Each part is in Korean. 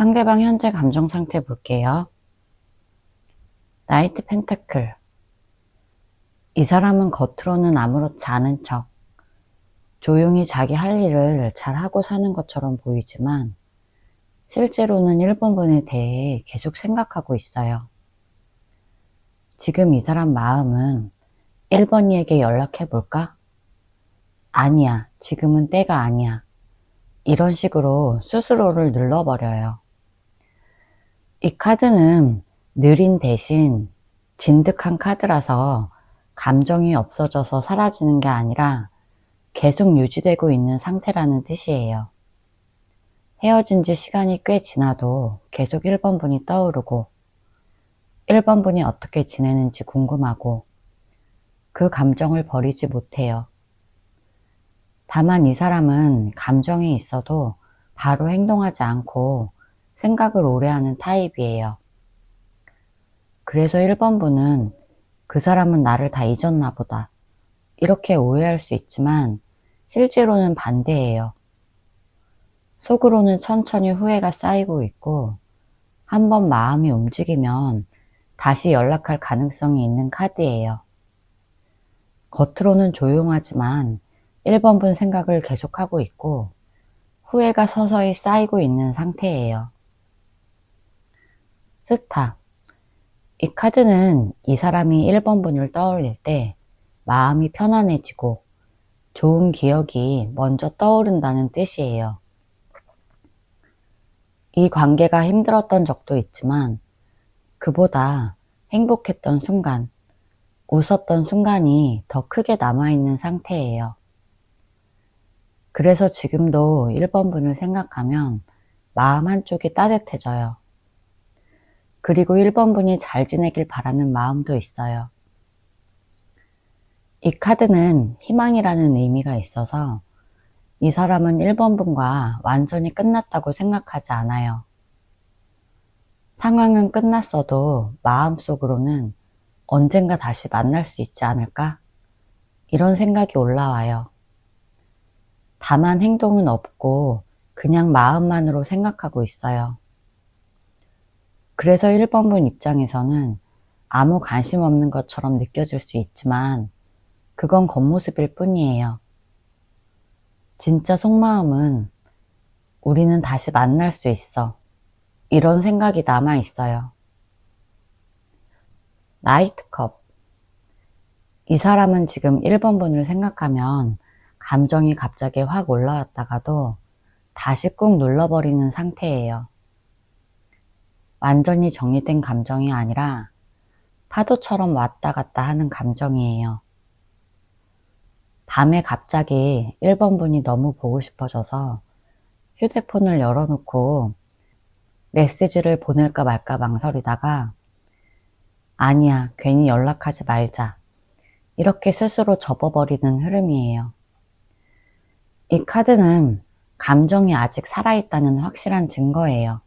상대방 현재 감정 상태 볼게요. 나이트 펜타클. 이 사람은 겉으로는 아무렇지 않은 척, 조용히 자기 할 일을 잘 하고 사는 것처럼 보이지만 실제로는 1번 분에 대해 계속 생각하고 있어요. 지금 이 사람 마음은 1번이에게 연락해볼까? 아니야, 지금은 때가 아니야. 이런 식으로 스스로를 눌러버려요. 이 카드는 느린 대신 진득한 카드라서 감정이 없어져서 사라지는 게 아니라 계속 유지되고 있는 상태라는 뜻이에요. 헤어진 지 시간이 꽤 지나도 계속 1번 분이 떠오르고 1번 분이 어떻게 지내는지 궁금하고 그 감정을 버리지 못해요. 다만 이 사람은 감정이 있어도 바로 행동하지 않고 생각을 오래 하는 타입이에요. 그래서 1번 분은 그 사람은 나를 다 잊었나 보다 이렇게 오해할 수 있지만 실제로는 반대예요. 속으로는 천천히 후회가 쌓이고 있고 한번 마음이 움직이면 다시 연락할 가능성이 있는 카드예요. 겉으로는 조용하지만 1번 분 생각을 계속하고 있고 후회가 서서히 쌓이고 있는 상태예요. 스타. 이 카드는 이 사람이 1번 분을 떠올릴 때 마음이 편안해지고 좋은 기억이 먼저 떠오른다는 뜻이에요. 이 관계가 힘들었던 적도 있지만 그보다 행복했던 순간, 웃었던 순간이 더 크게 남아있는 상태예요. 그래서 지금도 1번 분을 생각하면 마음 한쪽이 따뜻해져요. 그리고 1번 분이 잘 지내길 바라는 마음도 있어요. 이 카드는 희망이라는 의미가 있어서 이 사람은 1번 분과 완전히 끝났다고 생각하지 않아요. 상황은 끝났어도 마음속으로는 언젠가 다시 만날 수 있지 않을까? 이런 생각이 올라와요. 다만 행동은 없고 그냥 마음만으로 생각하고 있어요. 그래서 1번 분 입장에서는 아무 관심 없는 것처럼 느껴질 수 있지만 그건 겉모습일 뿐이에요. 진짜 속마음은 우리는 다시 만날 수 있어. 이런 생각이 남아 있어요. 나이트컵. 이 사람은 지금 1번 분을 생각하면 감정이 갑자기 확 올라왔다가도 다시 꾹 눌러버리는 상태예요. 완전히 정리된 감정이 아니라 파도처럼 왔다 갔다 하는 감정이에요. 밤에 갑자기 1번 분이 너무 보고 싶어져서 휴대폰을 열어놓고 메시지를 보낼까 말까 망설이다가 아니야, 괜히 연락하지 말자. 이렇게 스스로 접어버리는 흐름이에요. 이 카드는 감정이 아직 살아있다는 확실한 증거예요.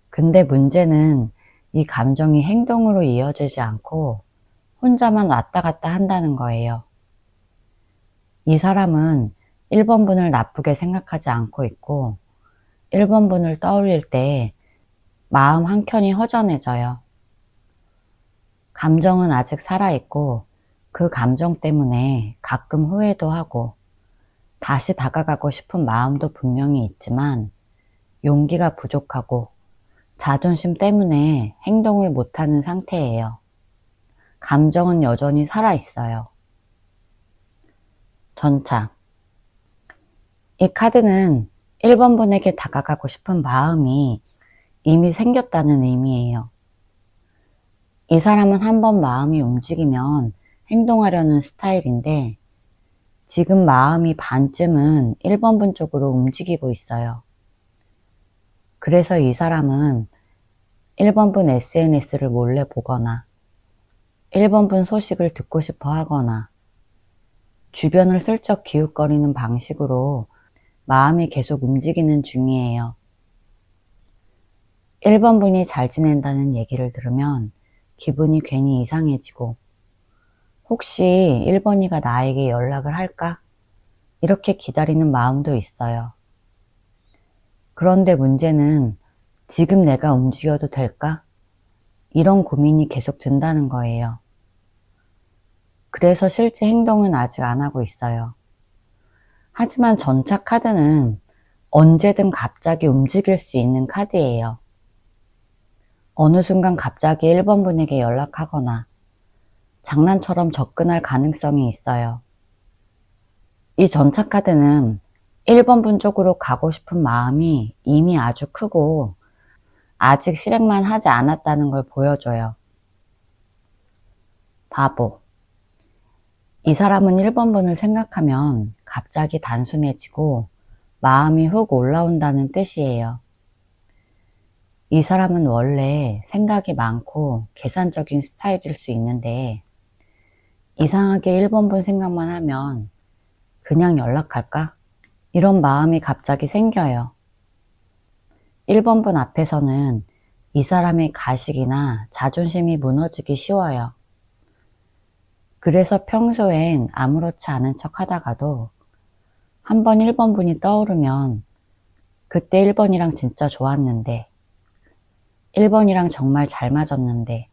근데 문제는 이 감정이 행동으로 이어지지 않고 혼자만 왔다 갔다 한다는 거예요. 이 사람은 1번 분을 나쁘게 생각하지 않고 있고 1번 분을 떠올릴 때 마음 한켠이 허전해져요. 감정은 아직 살아있고 그 감정 때문에 가끔 후회도 하고 다시 다가가고 싶은 마음도 분명히 있지만 용기가 부족하고 자존심 때문에 행동을 못하는 상태예요. 감정은 여전히 살아있어요. 전차. 이 카드는 1번 분에게 다가가고 싶은 마음이 이미 생겼다는 의미예요. 이 사람은 한번 마음이 움직이면 행동하려는 스타일인데 지금 마음이 반쯤은 1번 분 쪽으로 움직이고 있어요. 그래서 이 사람은 1번 분 SNS를 몰래 보거나 1번 분 소식을 듣고 싶어 하거나 주변을 슬쩍 기웃거리는 방식으로 마음이 계속 움직이는 중이에요. 1번 분이 잘 지낸다는 얘기를 들으면 기분이 괜히 이상해지고 혹시 1번이가 나에게 연락을 할까? 이렇게 기다리는 마음도 있어요. 그런데 문제는 지금 내가 움직여도 될까? 이런 고민이 계속 든다는 거예요. 그래서 실제 행동은 아직 안 하고 있어요. 하지만 전차 카드는 언제든 갑자기 움직일 수 있는 카드예요. 어느 순간 갑자기 1번 분에게 연락하거나 장난처럼 접근할 가능성이 있어요. 이 전차 카드는 1번 분 쪽으로 가고 싶은 마음이 이미 아주 크고 아직 실행만 하지 않았다는 걸 보여줘요. 바보. 이 사람은 1번 분을 생각하면 갑자기 단순해지고 마음이 훅 올라온다는 뜻이에요. 이 사람은 원래 생각이 많고 계산적인 스타일일 수 있는데 이상하게 1번 분 생각만 하면 그냥 연락할까? 이런 마음이 갑자기 생겨요. 1번 분 앞에서는 이 사람의 가식이나 자존심이 무너지기 쉬워요. 그래서 평소엔 아무렇지 않은 척 하다가도 한번 1번 분이 떠오르면 그때 1번이랑 진짜 좋았는데 1번이랑 정말 잘 맞았는데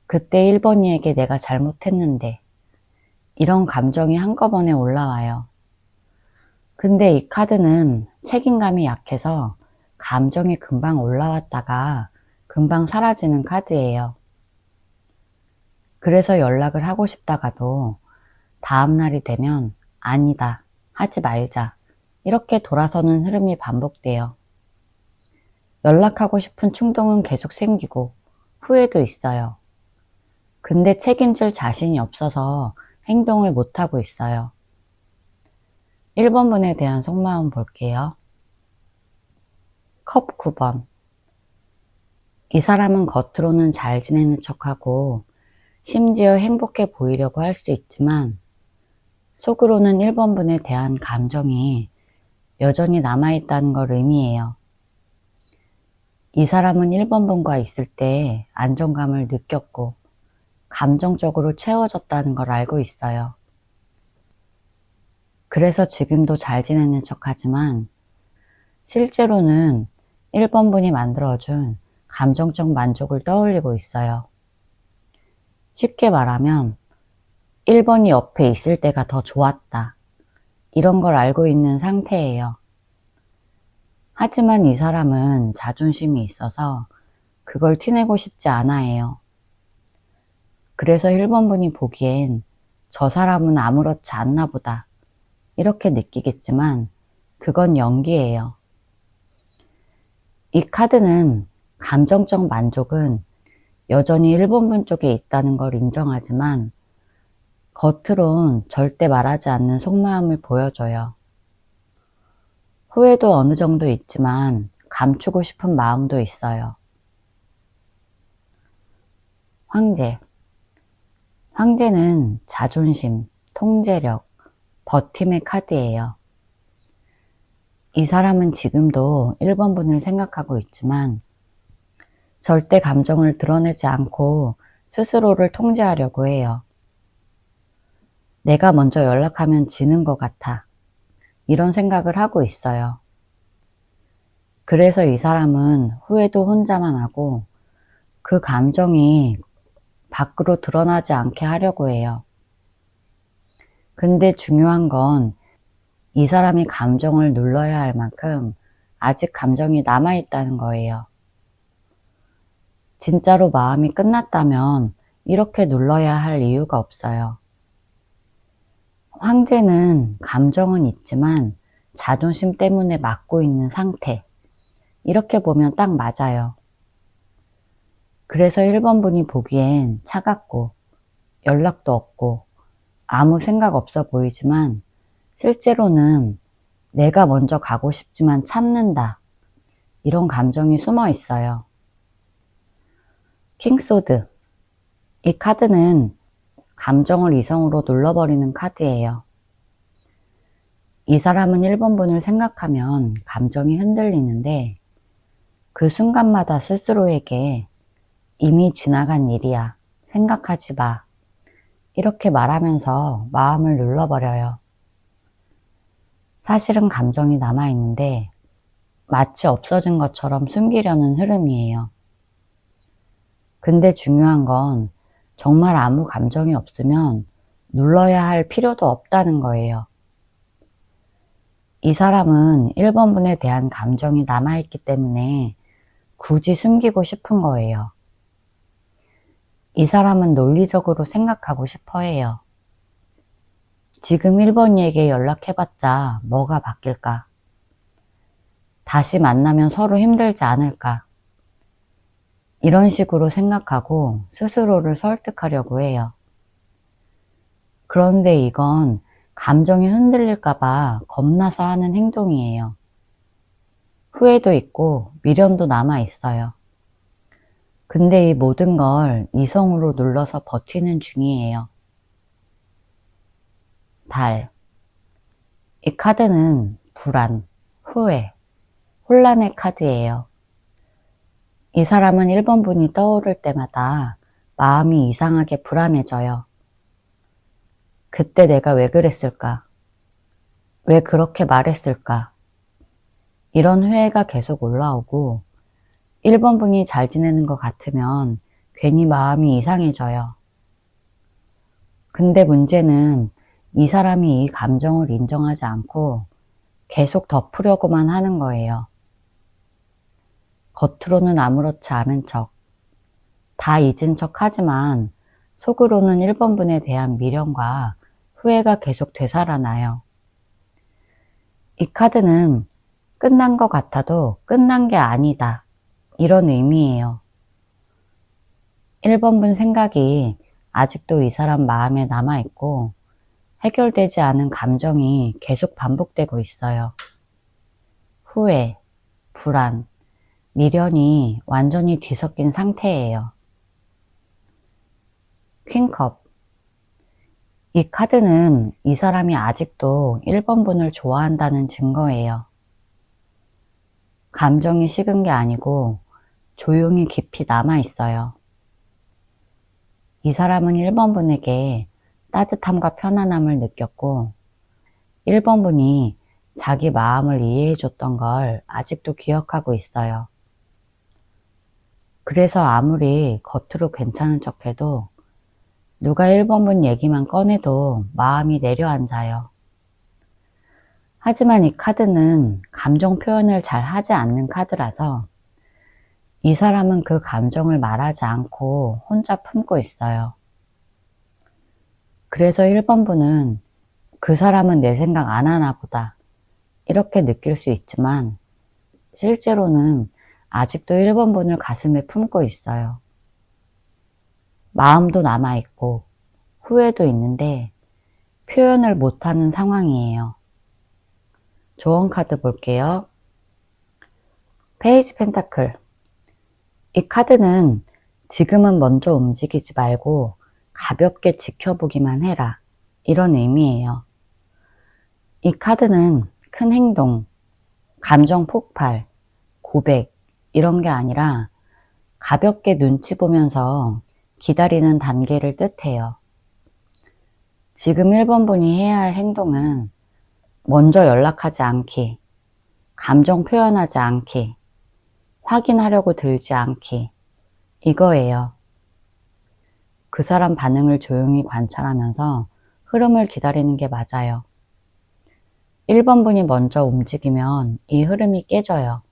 그때 1번이에게 내가 잘못했는데 이런 감정이 한꺼번에 올라와요. 근데 이 카드는 책임감이 약해서 감정이 금방 올라왔다가 금방 사라지는 카드예요. 그래서 연락을 하고 싶다가도 다음날이 되면 아니다, 하지 말자 이렇게 돌아서는 흐름이 반복돼요. 연락하고 싶은 충동은 계속 생기고 후회도 있어요. 근데 책임질 자신이 없어서 행동을 못하고 있어요. 1번 분에 대한 속마음 볼게요. 컵 9번. 이 사람은 겉으로는 잘 지내는 척하고 심지어 행복해 보이려고 할 수도 있지만 속으로는 1번 분에 대한 감정이 여전히 남아있다는 걸 의미해요. 이 사람은 1번 분과 있을 때 안정감을 느꼈고 감정적으로 채워졌다는 걸 알고 있어요. 그래서 지금도 잘 지내는 척하지만 실제로는 1번 분이 만들어준 감정적 만족을 떠올리고 있어요. 쉽게 말하면 1번이 옆에 있을 때가 더 좋았다. 이런 걸 알고 있는 상태예요. 하지만 이 사람은 자존심이 있어서 그걸 티내고 싶지 않아 해요. 그래서 1번 분이 보기엔 저 사람은 아무렇지 않나 보다 이렇게 느끼겠지만 그건 연기예요. 이 카드는 감정적 만족은 여전히 1번 분 쪽에 있다는 걸 인정하지만 겉으론 절대 말하지 않는 속마음을 보여줘요. 후회도 어느 정도 있지만 감추고 싶은 마음도 있어요. 황제. 황제는 자존심, 통제력, 버팀의 카드예요. 이 사람은 지금도 1번 분을 생각하고 있지만 절대 감정을 드러내지 않고 스스로를 통제하려고 해요. 내가 먼저 연락하면 지는 것 같아. 이런 생각을 하고 있어요. 그래서 이 사람은 후회도 혼자만 하고 그 감정이 밖으로 드러나지 않게 하려고 해요. 근데 중요한 건 이 사람이 감정을 눌러야 할 만큼 아직 감정이 남아있다는 거예요. 진짜로 마음이 끝났다면 이렇게 눌러야 할 이유가 없어요. 황제는 감정은 있지만 자존심 때문에 막고 있는 상태. 이렇게 보면 딱 맞아요. 그래서 1번 분이 보기엔 차갑고 연락도 없고 아무 생각 없어 보이지만 실제로는 내가 먼저 가고 싶지만 참는다. 이런 감정이 숨어 있어요. 킹소드. 이 카드는 감정을 이성으로 눌러버리는 카드예요. 이 사람은 1번 분을 생각하면 감정이 흔들리는데 그 순간마다 스스로에게 이미 지나간 일이야. 생각하지 마. 이렇게 말하면서 마음을 눌러버려요. 사실은 감정이 남아있는데 마치 없어진 것처럼 숨기려는 흐름이에요. 근데 중요한 건 정말 아무 감정이 없으면 눌러야 할 필요도 없다는 거예요. 이 사람은 1번분에 대한 감정이 남아있기 때문에 굳이 숨기고 싶은 거예요. 이 사람은 논리적으로 생각하고 싶어 해요. 지금 1번이에게 연락해봤자 뭐가 바뀔까? 다시 만나면 서로 힘들지 않을까? 이런 식으로 생각하고 스스로를 설득하려고 해요. 그런데 이건 감정이 흔들릴까봐 겁나서 하는 행동이에요. 후회도 있고 미련도 남아 있어요. 근데 이 모든 걸 이성으로 눌러서 버티는 중이에요. 달. 이 카드는 불안, 후회, 혼란의 카드예요. 이 사람은 1번분이 떠오를 때마다 마음이 이상하게 불안해져요. 그때 내가 왜 그랬을까? 왜 그렇게 말했을까? 이런 후회가 계속 올라오고 1번분이 잘 지내는 것 같으면 괜히 마음이 이상해져요. 근데 문제는 이 사람이 이 감정을 인정하지 않고 계속 덮으려고만 하는 거예요. 겉으로는 아무렇지 않은 척, 다 잊은 척 하지만 속으로는 1번분에 대한 미련과 후회가 계속 되살아나요. 이 카드는 끝난 것 같아도 끝난 게 아니다. 이런 의미예요. 1번분 생각이 아직도 이 사람 마음에 남아있고 해결되지 않은 감정이 계속 반복되고 있어요. 후회, 불안, 미련이 완전히 뒤섞인 상태예요. 퀸컵. 이 카드는 이 사람이 아직도 1번분을 좋아한다는 증거예요. 감정이 식은 게 아니고 조용히 깊이 남아있어요. 이 사람은 1번분에게 따뜻함과 편안함을 느꼈고 1번분이 자기 마음을 이해해줬던 걸 아직도 기억하고 있어요. 그래서 아무리 겉으로 괜찮은 척해도 누가 1번분 얘기만 꺼내도 마음이 내려앉아요. 하지만 이 카드는 감정 표현을 잘 하지 않는 카드라서 이 사람은 그 감정을 말하지 않고 혼자 품고 있어요. 그래서 1번분은 그 사람은 내 생각 안 하나 보다 이렇게 느낄 수 있지만 실제로는 아직도 1번분을 가슴에 품고 있어요. 마음도 남아있고 후회도 있는데 표현을 못하는 상황이에요. 조언 카드 볼게요. 페이지 펜타클. 이 카드는 지금은 먼저 움직이지 말고 가볍게 지켜보기만 해라. 이런 의미예요. 이 카드는 큰 행동, 감정 폭발, 고백 이런 게 아니라 가볍게 눈치 보면서 기다리는 단계를 뜻해요. 지금 1번분이 해야 할 행동은 먼저 연락하지 않기, 감정 표현하지 않기, 확인하려고 들지 않기, 이거예요. 그 사람 반응을 조용히 관찰하면서 흐름을 기다리는 게 맞아요. 1번분이 먼저 움직이면 이 흐름이 깨져요.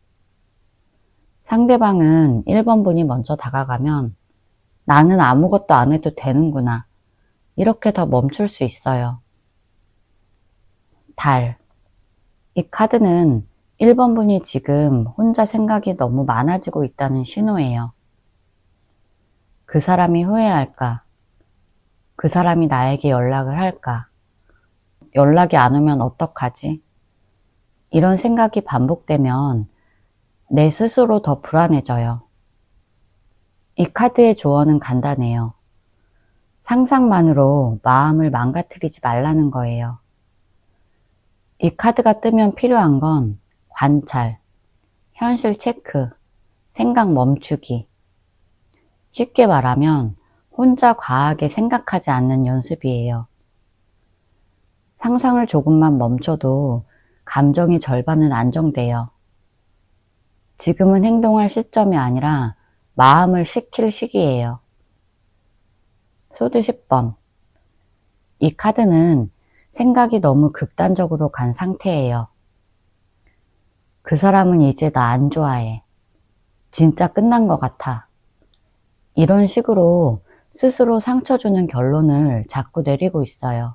상대방은 1번분이 먼저 다가가면 나는 아무것도 안 해도 되는구나. 이렇게 더 멈출 수 있어요. 달. 이 카드는 1번분이 지금 혼자 생각이 너무 많아지고 있다는 신호예요. 그 사람이 후회할까? 그 사람이 나에게 연락을 할까? 연락이 안 오면 어떡하지? 이런 생각이 반복되면 내 스스로 더 불안해져요. 이 카드의 조언은 간단해요. 상상만으로 마음을 망가뜨리지 말라는 거예요. 이 카드가 뜨면 필요한 건 관찰, 현실 체크, 생각 멈추기. 쉽게 말하면 혼자 과하게 생각하지 않는 연습이에요. 상상을 조금만 멈춰도 감정이 절반은 안정돼요. 지금은 행동할 시점이 아니라 마음을 식힐 시기예요. 소드 10번. 이 카드는 생각이 너무 극단적으로 간 상태예요. 그 사람은 이제 나 안 좋아해. 진짜 끝난 것 같아. 이런 식으로 스스로 상처 주는 결론을 자꾸 내리고 있어요.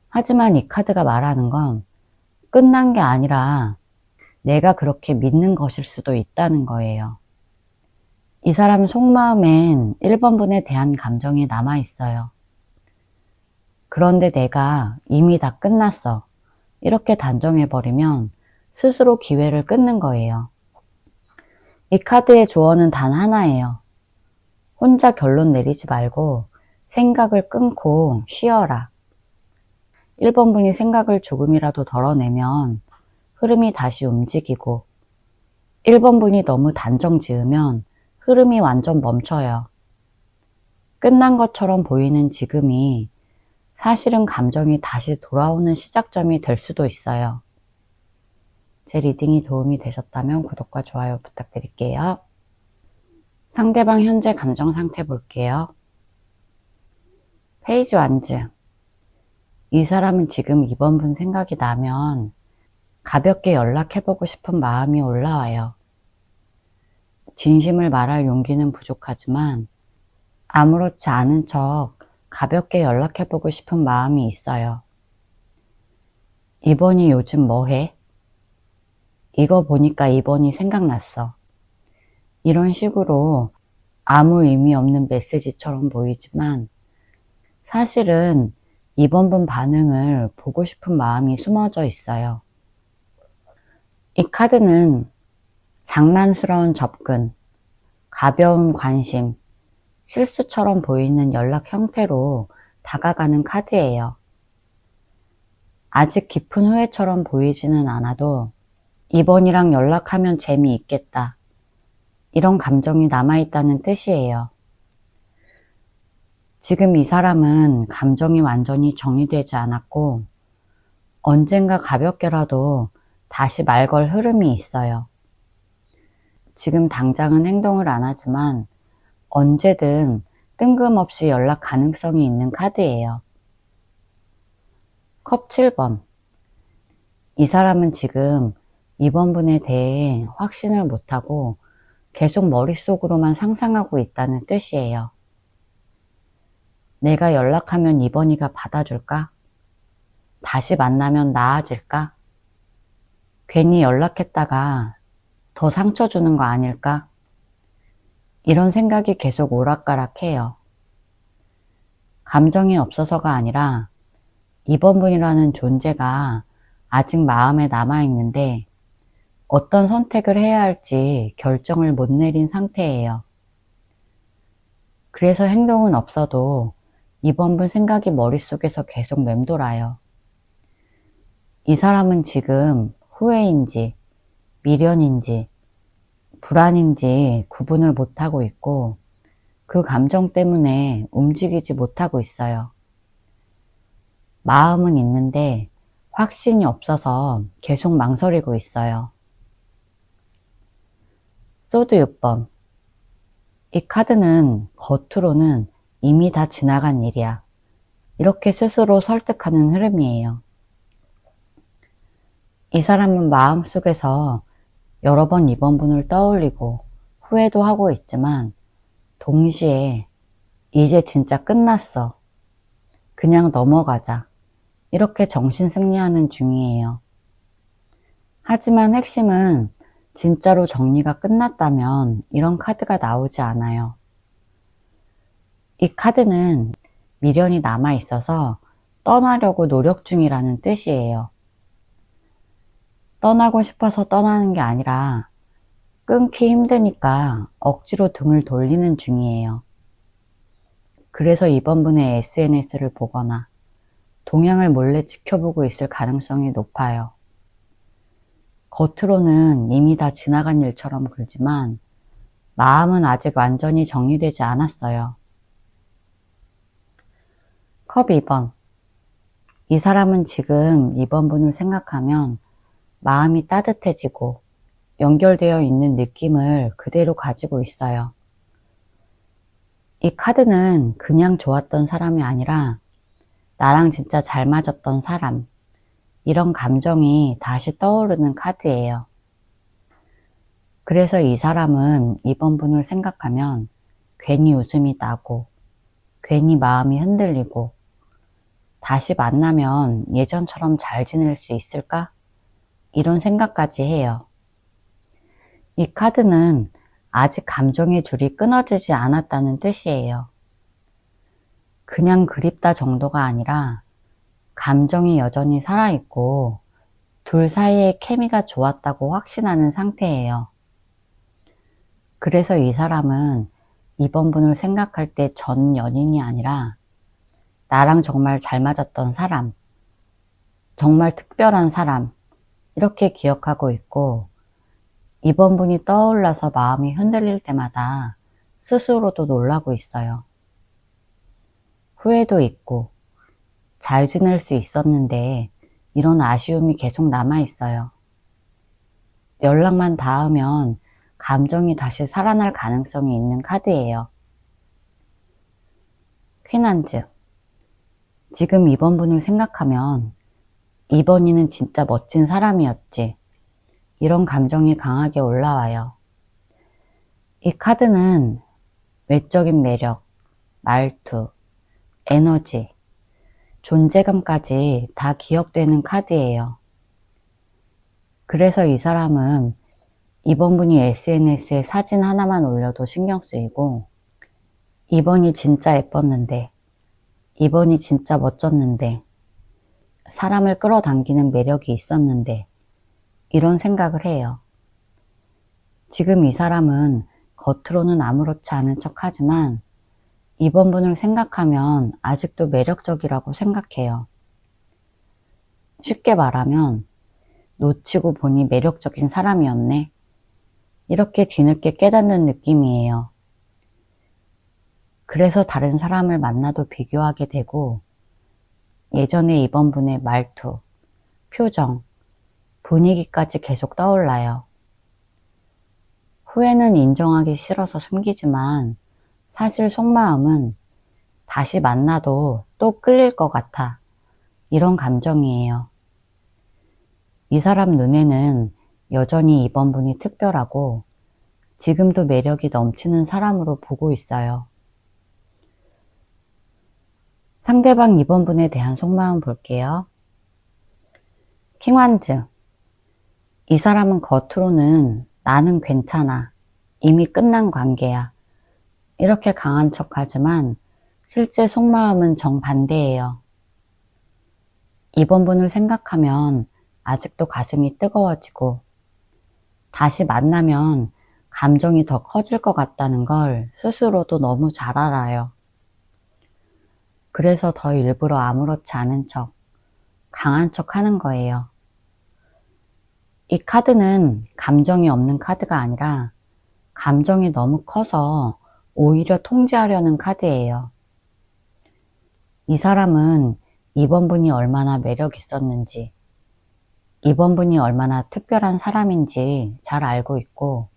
하지만 이 카드가 말하는 건 끝난 게 아니라 내가 그렇게 믿는 것일 수도 있다는 거예요. 이 사람 속마음엔 1번 분에 대한 감정이 남아있어요. 그런데 내가 이미 다 끝났어. 이렇게 단정해버리면 스스로 기회를 끊는 거예요. 이 카드의 조언은 단 하나예요. 혼자 결론 내리지 말고 생각을 끊고 쉬어라. 1번 분이 생각을 조금이라도 덜어내면 흐름이 다시 움직이고 1번 분이 너무 단정 지으면 흐름이 완전 멈춰요. 끝난 것처럼 보이는 지금이 사실은 감정이 다시 돌아오는 시작점이 될 수도 있어요. 제 리딩이 도움이 되셨다면 구독과 좋아요 부탁드릴게요. 상대방 현재 감정 상태 볼게요. 페이지 완즈. 이 사람은 지금 2번 분 생각이 나면 가볍게 연락해보고 싶은 마음이 올라와요. 진심을 말할 용기는 부족하지만 아무렇지 않은 척 가볍게 연락해보고 싶은 마음이 있어요. 2번이 요즘 뭐해? 이거 보니까 2번이 생각났어. 이런 식으로 아무 의미 없는 메시지처럼 보이지만 사실은 2번 분 반응을 보고 싶은 마음이 숨어져 있어요. 이 카드는 장난스러운 접근, 가벼운 관심, 실수처럼 보이는 연락 형태로 다가가는 카드예요. 아직 깊은 후회처럼 보이지는 않아도 2번이랑 연락하면 재미있겠다. 이런 감정이 남아있다는 뜻이에요. 지금 이 사람은 감정이 완전히 정리되지 않았고 언젠가 가볍게라도 다시 말 걸 흐름이 있어요. 지금 당장은 행동을 안 하지만 언제든 뜬금없이 연락 가능성이 있는 카드예요. 컵 7번. 이 사람은 지금 2번 분에 대해 확신을 못하고 계속 머릿속으로만 상상하고 있다는 뜻이에요. 내가 연락하면 2번이가 받아줄까? 다시 만나면 나아질까? 괜히 연락했다가 더 상처 주는 거 아닐까? 이런 생각이 계속 오락가락해요. 감정이 없어서가 아니라 2번 분이라는 존재가 아직 마음에 남아있는데 어떤 선택을 해야 할지 결정을 못 내린 상태예요. 그래서 행동은 없어도 2번 분 생각이 머릿속에서 계속 맴돌아요. 이 사람은 지금 후회인지 미련인지 불안인지 구분을 못하고 있고 그 감정 때문에 움직이지 못하고 있어요. 마음은 있는데 확신이 없어서 계속 망설이고 있어요. 소드 6번. 이 카드는 겉으로는 이미 다 지나간 일이야. 이렇게 스스로 설득하는 흐름이에요. 이 사람은 마음속에서 여러 번 2번 분을 떠올리고 후회도 하고 있지만 동시에 이제 진짜 끝났어. 그냥 넘어가자. 이렇게 정신승리하는 중이에요. 하지만 핵심은 진짜로 정리가 끝났다면 이런 카드가 나오지 않아요. 이 카드는 미련이 남아있어서 떠나려고 노력 중이라는 뜻이에요. 떠나고 싶어서 떠나는 게 아니라 끊기 힘드니까 억지로 등을 돌리는 중이에요. 그래서 2번 분의 SNS를 보거나 동향을 몰래 지켜보고 있을 가능성이 높아요. 겉으로는 이미 다 지나간 일처럼 굴지만 마음은 아직 완전히 정리되지 않았어요. 컵 2번. 이 사람은 지금 2번 분을 생각하면 마음이 따뜻해지고 연결되어 있는 느낌을 그대로 가지고 있어요. 이 카드는 그냥 좋았던 사람이 아니라 나랑 진짜 잘 맞았던 사람, 이런 감정이 다시 떠오르는 카드예요. 그래서 이 사람은 이번 분을 생각하면 괜히 웃음이 나고, 괜히 마음이 흔들리고, 다시 만나면 예전처럼 잘 지낼 수 있을까? 이런 생각까지 해요. 이 카드는 아직 감정의 줄이 끊어지지 않았다는 뜻이에요. 그냥 그립다 정도가 아니라 감정이 여전히 살아있고 둘 사이의 케미가 좋았다고 확신하는 상태예요. 그래서 이 사람은 이번 분을 생각할 때 전 연인이 아니라 나랑 정말 잘 맞았던 사람, 정말 특별한 사람, 이렇게 기억하고 있고, 이번 분이 떠올라서 마음이 흔들릴 때마다 스스로도 놀라고 있어요. 후회도 있고, 잘 지낼 수 있었는데 이런 아쉬움이 계속 남아있어요. 연락만 닿으면 감정이 다시 살아날 가능성이 있는 카드예요. 퀸한즈. 지금 이번 분을 생각하면 이번이는 진짜 멋진 사람이었지. 이런 감정이 강하게 올라와요. 이 카드는 외적인 매력, 말투, 에너지, 존재감까지 다 기억되는 카드예요. 그래서 이 사람은 이번 분이 SNS에 사진 하나만 올려도 신경 쓰이고, 이번이 진짜 예뻤는데, 이번이 진짜 멋졌는데, 사람을 끌어당기는 매력이 있었는데, 이런 생각을 해요. 지금 이 사람은 겉으로는 아무렇지 않은 척 하지만 이번 분을 생각하면 아직도 매력적이라고 생각해요. 쉽게 말하면 놓치고 보니 매력적인 사람이었네. 이렇게 뒤늦게 깨닫는 느낌이에요. 그래서 다른 사람을 만나도 비교하게 되고 예전에 이번 분의 말투, 표정, 분위기까지 계속 떠올라요. 후회는 인정하기 싫어서 숨기지만 사실 속마음은 다시 만나도 또 끌릴 것 같아. 이런 감정이에요. 이 사람 눈에는 여전히 이번 분이 특별하고 지금도 매력이 넘치는 사람으로 보고 있어요. 상대방 이번 분에 대한 속마음 볼게요. 킹완즈. 이 사람은 겉으로는 나는 괜찮아. 이미 끝난 관계야. 이렇게 강한 척하지만 실제 속마음은 정반대예요. 이번 분을 생각하면 아직도 가슴이 뜨거워지고 다시 만나면 감정이 더 커질 것 같다는 걸 스스로도 너무 잘 알아요. 그래서 더 일부러 아무렇지 않은 척, 강한 척 하는 거예요. 이 카드는 감정이 없는 카드가 아니라 감정이 너무 커서 오히려 통제하려는 카드예요. 이 사람은 이번 분이 얼마나 매력 있었는지, 이번 분이 얼마나 특별한 사람인지 잘 알고 있고,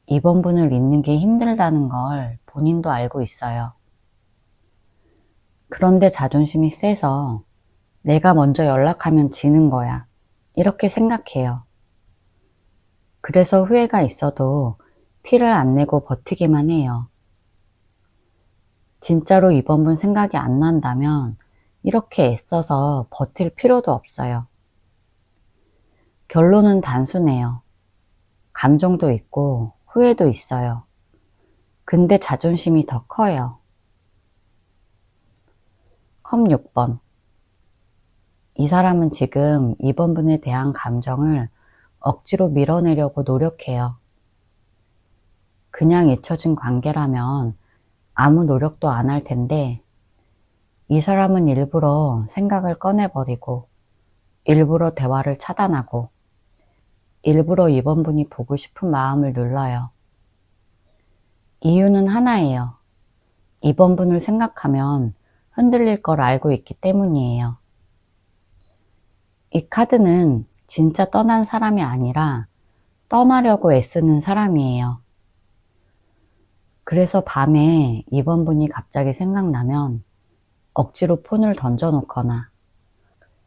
이번 분을 잊는 게 힘들다는 걸 본인도 알고 있어요. 그런데 자존심이 세서 내가 먼저 연락하면 지는 거야. 이렇게 생각해요. 그래서 후회가 있어도 티를 안 내고 버티기만 해요. 진짜로 이번 분 생각이 안 난다면 이렇게 애써서 버틸 필요도 없어요. 결론은 단순해요. 감정도 있고 후회도 있어요. 근데 자존심이 더 커요. 컵 6번. 이 사람은 지금 이번 분에 대한 감정을 억지로 밀어내려고 노력해요. 그냥 잊혀진 관계라면 아무 노력도 안 할 텐데 이 사람은 일부러 생각을 꺼내버리고 일부러 대화를 차단하고 일부러 이번 분이 보고 싶은 마음을 눌러요. 이유는 하나예요. 이번 분을 생각하면 흔들릴 걸 알고 있기 때문이에요. 이 카드는 진짜 떠난 사람이 아니라 떠나려고 애쓰는 사람이에요. 그래서 밤에 이번 분이 갑자기 생각나면 억지로 폰을 던져놓거나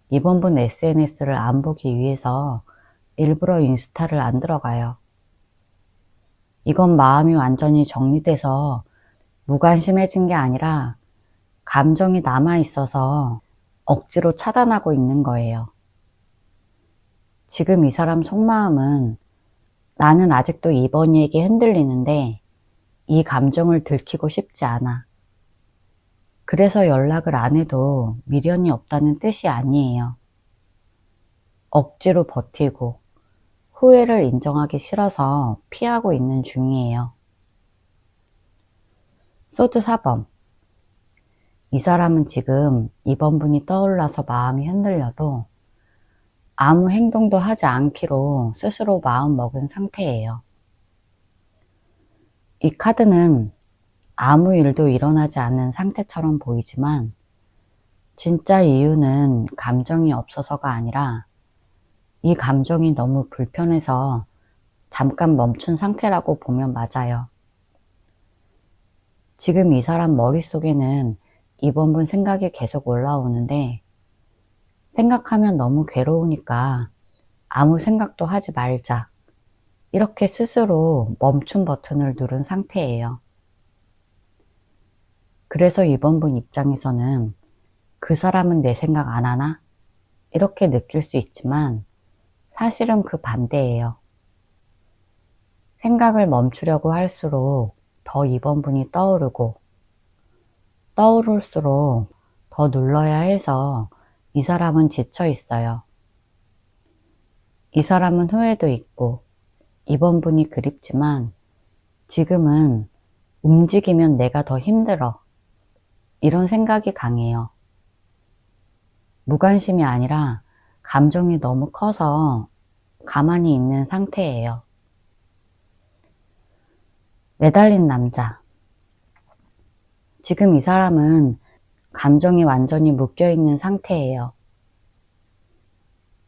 이번 분 SNS를 안 보기 위해서 일부러 인스타를 안 들어가요. 이건 마음이 완전히 정리돼서 무관심해진 게 아니라 감정이 남아있어서 억지로 차단하고 있는 거예요. 지금 이 사람 속마음은 나는 아직도 이번이에게 흔들리는데 이 감정을 들키고 싶지 않아. 그래서 연락을 안 해도 미련이 없다는 뜻이 아니에요. 억지로 버티고 후회를 인정하기 싫어서 피하고 있는 중이에요. 소드 4번. 이 사람은 지금 이번 분이 떠올라서 마음이 흔들려도 아무 행동도 하지 않기로 스스로 마음 먹은 상태예요. 이 카드는 아무 일도 일어나지 않은 상태처럼 보이지만 진짜 이유는 감정이 없어서가 아니라 이 감정이 너무 불편해서 잠깐 멈춘 상태라고 보면 맞아요. 지금 이 사람 머릿속에는 이번 분 생각이 계속 올라오는데 생각하면 너무 괴로우니까 아무 생각도 하지 말자. 이렇게 스스로 멈춤 버튼을 누른 상태예요. 그래서 이번 분 입장에서는 그 사람은 내 생각 안 하나? 이렇게 느낄 수 있지만 사실은 그 반대예요. 생각을 멈추려고 할수록 더 이번 분이 떠오르고 떠오를수록 더 눌러야 해서 이 사람은 지쳐 있어요. 이 사람은 후회도 있고 이번 분이 그립지만 지금은 움직이면 내가 더 힘들어. 이런 생각이 강해요. 무관심이 아니라 감정이 너무 커서 가만히 있는 상태예요. 매달린 남자. 지금 이 사람은 감정이 완전히 묶여있는 상태예요.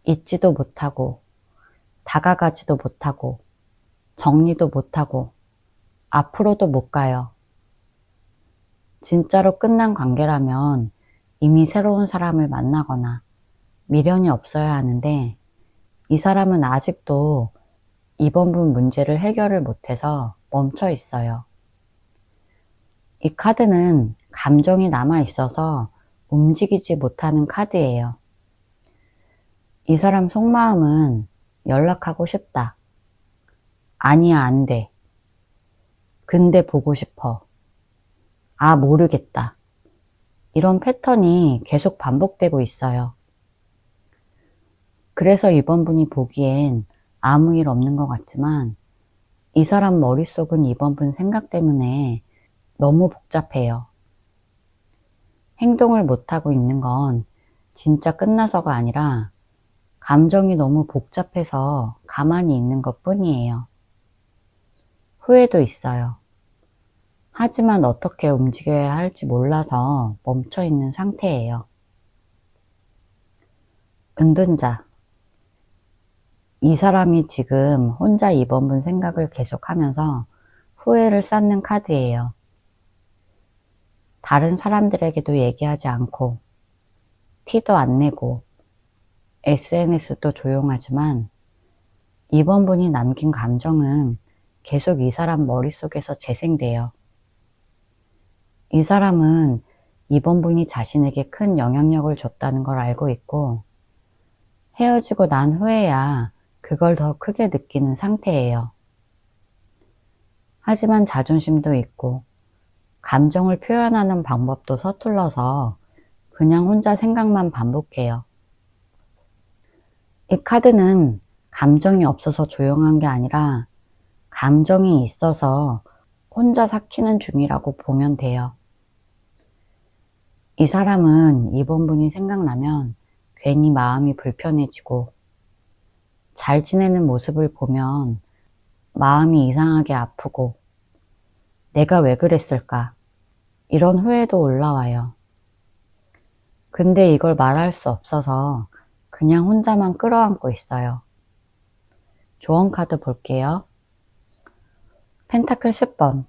잊지도 못하고 다가가지도 못하고 정리도 못하고 앞으로도 못 가요. 진짜로 끝난 관계라면 이미 새로운 사람을 만나거나 미련이 없어야 하는데 이 사람은 아직도 이번 분 문제를 해결을 못해서 멈춰 있어요. 이 카드는 감정이 남아 있어서 움직이지 못하는 카드예요. 이 사람 속마음은 연락하고 싶다. 아니야, 안 돼. 근데 보고 싶어. 아, 모르겠다. 이런 패턴이 계속 반복되고 있어요. 그래서 이번 분이 보기엔 아무 일 없는 것 같지만 이 사람 머릿속은 이번 분 생각 때문에 너무 복잡해요. 행동을 못하고 있는 건 진짜 끝나서가 아니라 감정이 너무 복잡해서 가만히 있는 것 뿐이에요. 후회도 있어요. 하지만 어떻게 움직여야 할지 몰라서 멈춰 있는 상태예요. 은둔자. 이 사람이 지금 혼자 이번 분 생각을 계속하면서 후회를 쌓는 카드예요. 다른 사람들에게도 얘기하지 않고 티도 안 내고 SNS도 조용하지만 이번 분이 남긴 감정은 계속 이 사람 머릿속에서 재생돼요. 이 사람은 이번 분이 자신에게 큰 영향력을 줬다는 걸 알고 있고 헤어지고 난 후에야 그걸 더 크게 느끼는 상태예요. 하지만 자존심도 있고 감정을 표현하는 방법도 서툴러서 그냥 혼자 생각만 반복해요. 이 카드는 감정이 없어서 조용한 게 아니라 감정이 있어서 혼자 삭히는 중이라고 보면 돼요. 이 사람은 이번 분이 생각나면 괜히 마음이 불편해지고 잘 지내는 모습을 보면 마음이 이상하게 아프고 내가 왜 그랬을까 이런 후회도 올라와요. 근데 이걸 말할 수 없어서 그냥 혼자만 끌어안고 있어요. 조언 카드 볼게요. 펜타클 10번.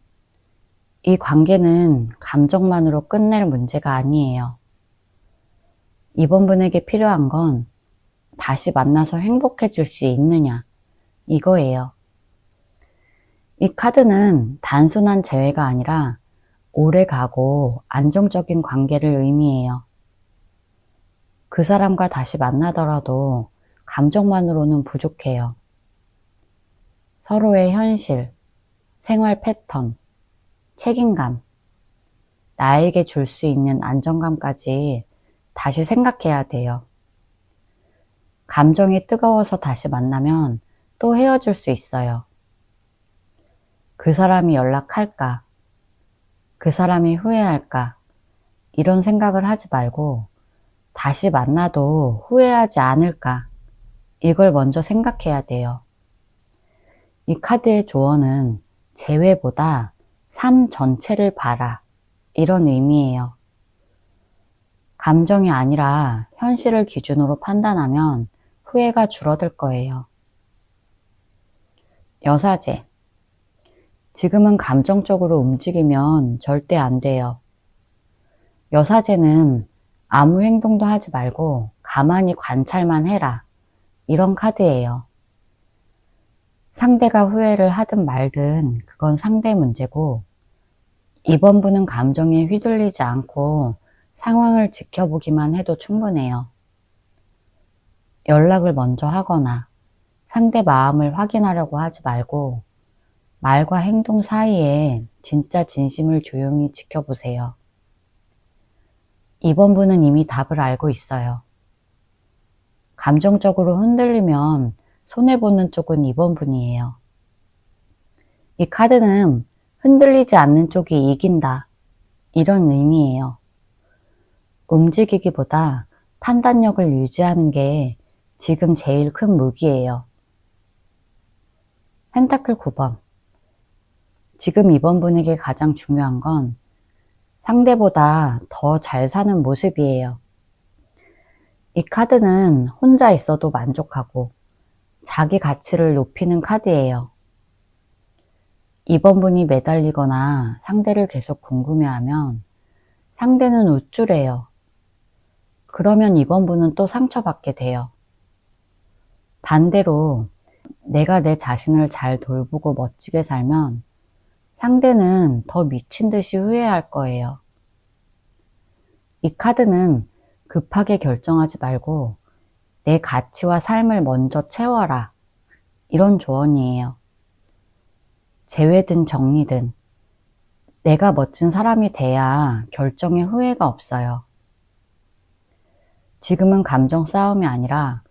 이 관계는 감정만으로 끝낼 문제가 아니에요. 이번 분에게 필요한 건 다시 만나서 행복해질 수 있느냐, 이거예요. 이 카드는 단순한 재회가 아니라 오래가고 안정적인 관계를 의미해요. 그 사람과 다시 만나더라도 감정만으로는 부족해요. 서로의 현실, 생활 패턴, 책임감, 나에게 줄 수 있는 안정감까지 다시 생각해야 돼요. 감정이 뜨거워서 다시 만나면 또 헤어질 수 있어요. 그 사람이 연락할까? 그 사람이 후회할까? 이런 생각을 하지 말고 다시 만나도 후회하지 않을까? 이걸 먼저 생각해야 돼요. 이 카드의 조언은 재회보다 삶 전체를 봐라, 이런 의미예요. 감정이 아니라 현실을 기준으로 판단하면 후회가 줄어들 거예요. 여사제. 지금은 감정적으로 움직이면 절대 안 돼요. 여사제는 아무 행동도 하지 말고 가만히 관찰만 해라, 이런 카드예요. 상대가 후회를 하든 말든 그건 상대 문제고, 이번 분은 감정에 휘둘리지 않고 상황을 지켜보기만 해도 충분해요. 연락을 먼저 하거나 상대 마음을 확인하려고 하지 말고 말과 행동 사이에 진짜 진심을 조용히 지켜보세요. 이번 분은 이미 답을 알고 있어요. 감정적으로 흔들리면 손해보는 쪽은 이번 분이에요. 이 카드는 흔들리지 않는 쪽이 이긴다, 이런 의미예요. 움직이기보다 판단력을 유지하는 게 지금 제일 큰 무기예요. 펜타클 9번. 지금 이번 분에게 가장 중요한 건 상대보다 더 잘 사는 모습이에요. 이 카드는 혼자 있어도 만족하고 자기 가치를 높이는 카드예요. 이번 분이 매달리거나 상대를 계속 궁금해하면 상대는 우쭐해요. 그러면 이번 분은 또 상처받게 돼요. 반대로 내가 내 자신을 잘 돌보고 멋지게 살면 상대는 더 미친 듯이 후회할 거예요. 이 카드는 급하게 결정하지 말고 내 가치와 삶을 먼저 채워라, 이런 조언이에요. 재회든 정리든 내가 멋진 사람이 돼야 결정에 후회가 없어요. 지금은 감정 싸움이 아니라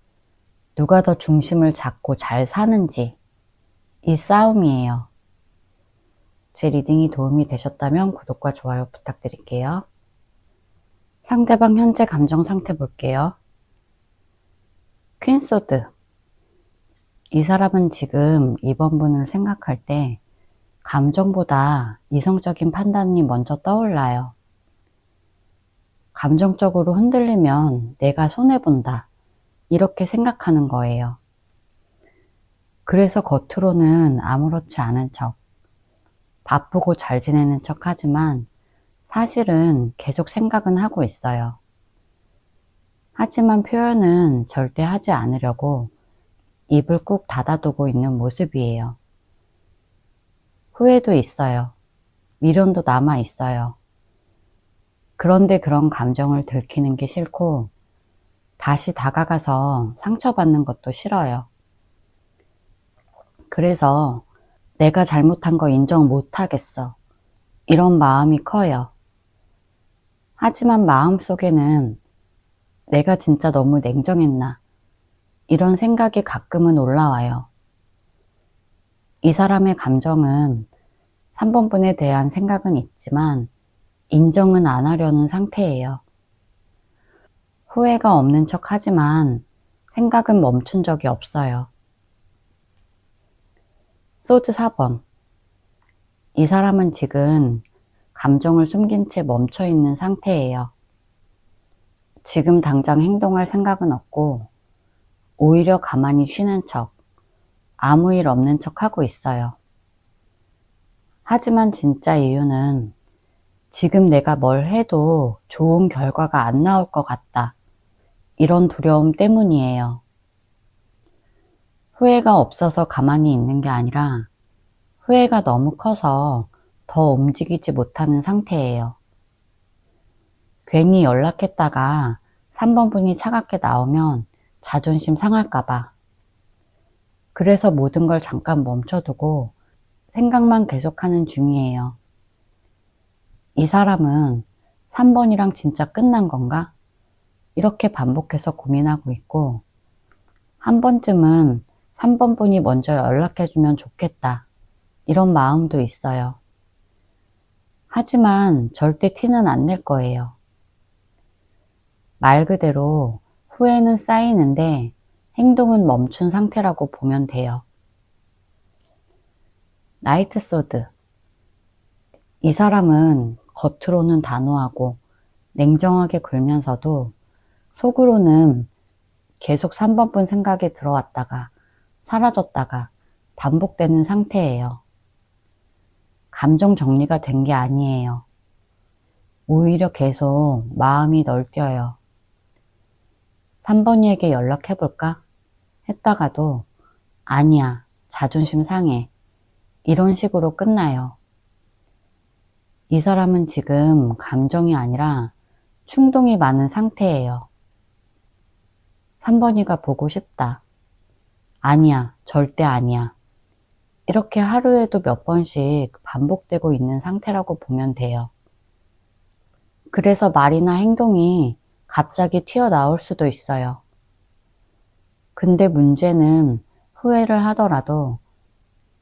누가 더 중심을 잡고 잘 사는지, 이 싸움이에요. 제 리딩이 도움이 되셨다면 구독과 좋아요 부탁드릴게요. 상대방 현재 감정 상태 볼게요. 퀸소드. 이 사람은 지금 이번 분을 생각할 때 감정보다 이성적인 판단이 먼저 떠올라요. 감정적으로 흔들리면 내가 손해본다, 이렇게 생각하는 거예요. 그래서 겉으로는 아무렇지 않은 척, 바쁘고 잘 지내는 척 하지만 사실은 계속 생각은 하고 있어요. 하지만 표현은 절대 하지 않으려고 입을 꾹 닫아두고 있는 모습이에요. 후회도 있어요. 미련도 남아 있어요. 그런데 그런 감정을 들키는 게 싫고 다시 다가가서 상처받는 것도 싫어요. 그래서 내가 잘못한 거 인정 못하겠어, 이런 마음이 커요. 하지만 마음속에는 내가 진짜 너무 냉정했나, 이런 생각이 가끔은 올라와요. 이 사람의 감정은 3번 분에 대한 생각은 있지만 인정은 안 하려는 상태예요. 후회가 없는 척 하지만 생각은 멈춘 적이 없어요. 소드 4번. 이 사람은 지금 감정을 숨긴 채 멈춰 있는 상태예요. 지금 당장 행동할 생각은 없고 오히려 가만히 쉬는 척, 아무 일 없는 척 하고 있어요. 하지만 진짜 이유는 지금 내가 뭘 해도 좋은 결과가 안 나올 것 같다. 이런 두려움 때문이에요. 후회가 없어서 가만히 있는 게 아니라 후회가 너무 커서 더 움직이지 못하는 상태예요. 괜히 연락했다가 3번 분이 차갑게 나오면 자존심 상할까봐. 그래서 모든 걸 잠깐 멈춰두고 생각만 계속하는 중이에요. 이 사람은 3번이랑 진짜 끝난 건가? 이렇게 반복해서 고민하고 있고, 한 번쯤은 3번 분이 먼저 연락해주면 좋겠다. 이런 마음도 있어요. 하지만 절대 티는 안 낼 거예요. 말 그대로 후회는 쌓이는데 행동은 멈춘 상태라고 보면 돼요. 나이트 소드. 이 사람은 겉으로는 단호하고 냉정하게 굴면서도 속으로는 계속 3번 분 생각이 들어왔다가 사라졌다가 반복되는 상태예요. 감정 정리가 된 게 아니에요. 오히려 계속 마음이 널뛰어요. 3번이에게 연락해볼까? 했다가도 아니야, 자존심 상해. 이런 식으로 끝나요. 이 사람은 지금 감정이 아니라 충동이 많은 상태예요. 3번이가 보고 싶다. 아니야, 절대 아니야. 이렇게 하루에도 몇 번씩 반복되고 있는 상태라고 보면 돼요. 그래서 말이나 행동이 갑자기 튀어나올 수도 있어요. 근데 문제는 후회를 하더라도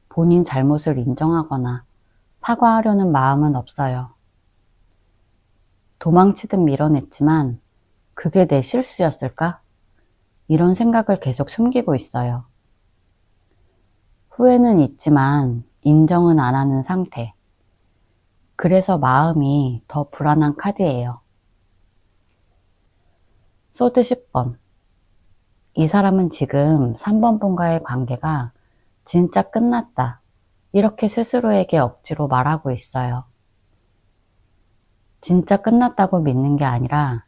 본인 잘못을 인정하거나 사과하려는 마음은 없어요. 도망치듯 밀어냈지만 그게 내 실수였을까? 이런 생각을 계속 숨기고 있어요. 후회는 있지만 인정은 안 하는 상태. 그래서 마음이 더 불안한 카드예요. 소드 10번. 이 사람은 지금 3번 분과의 관계가 진짜 끝났다. 이렇게 스스로에게 억지로 말하고 있어요. 진짜 끝났다고 믿는 게 아니라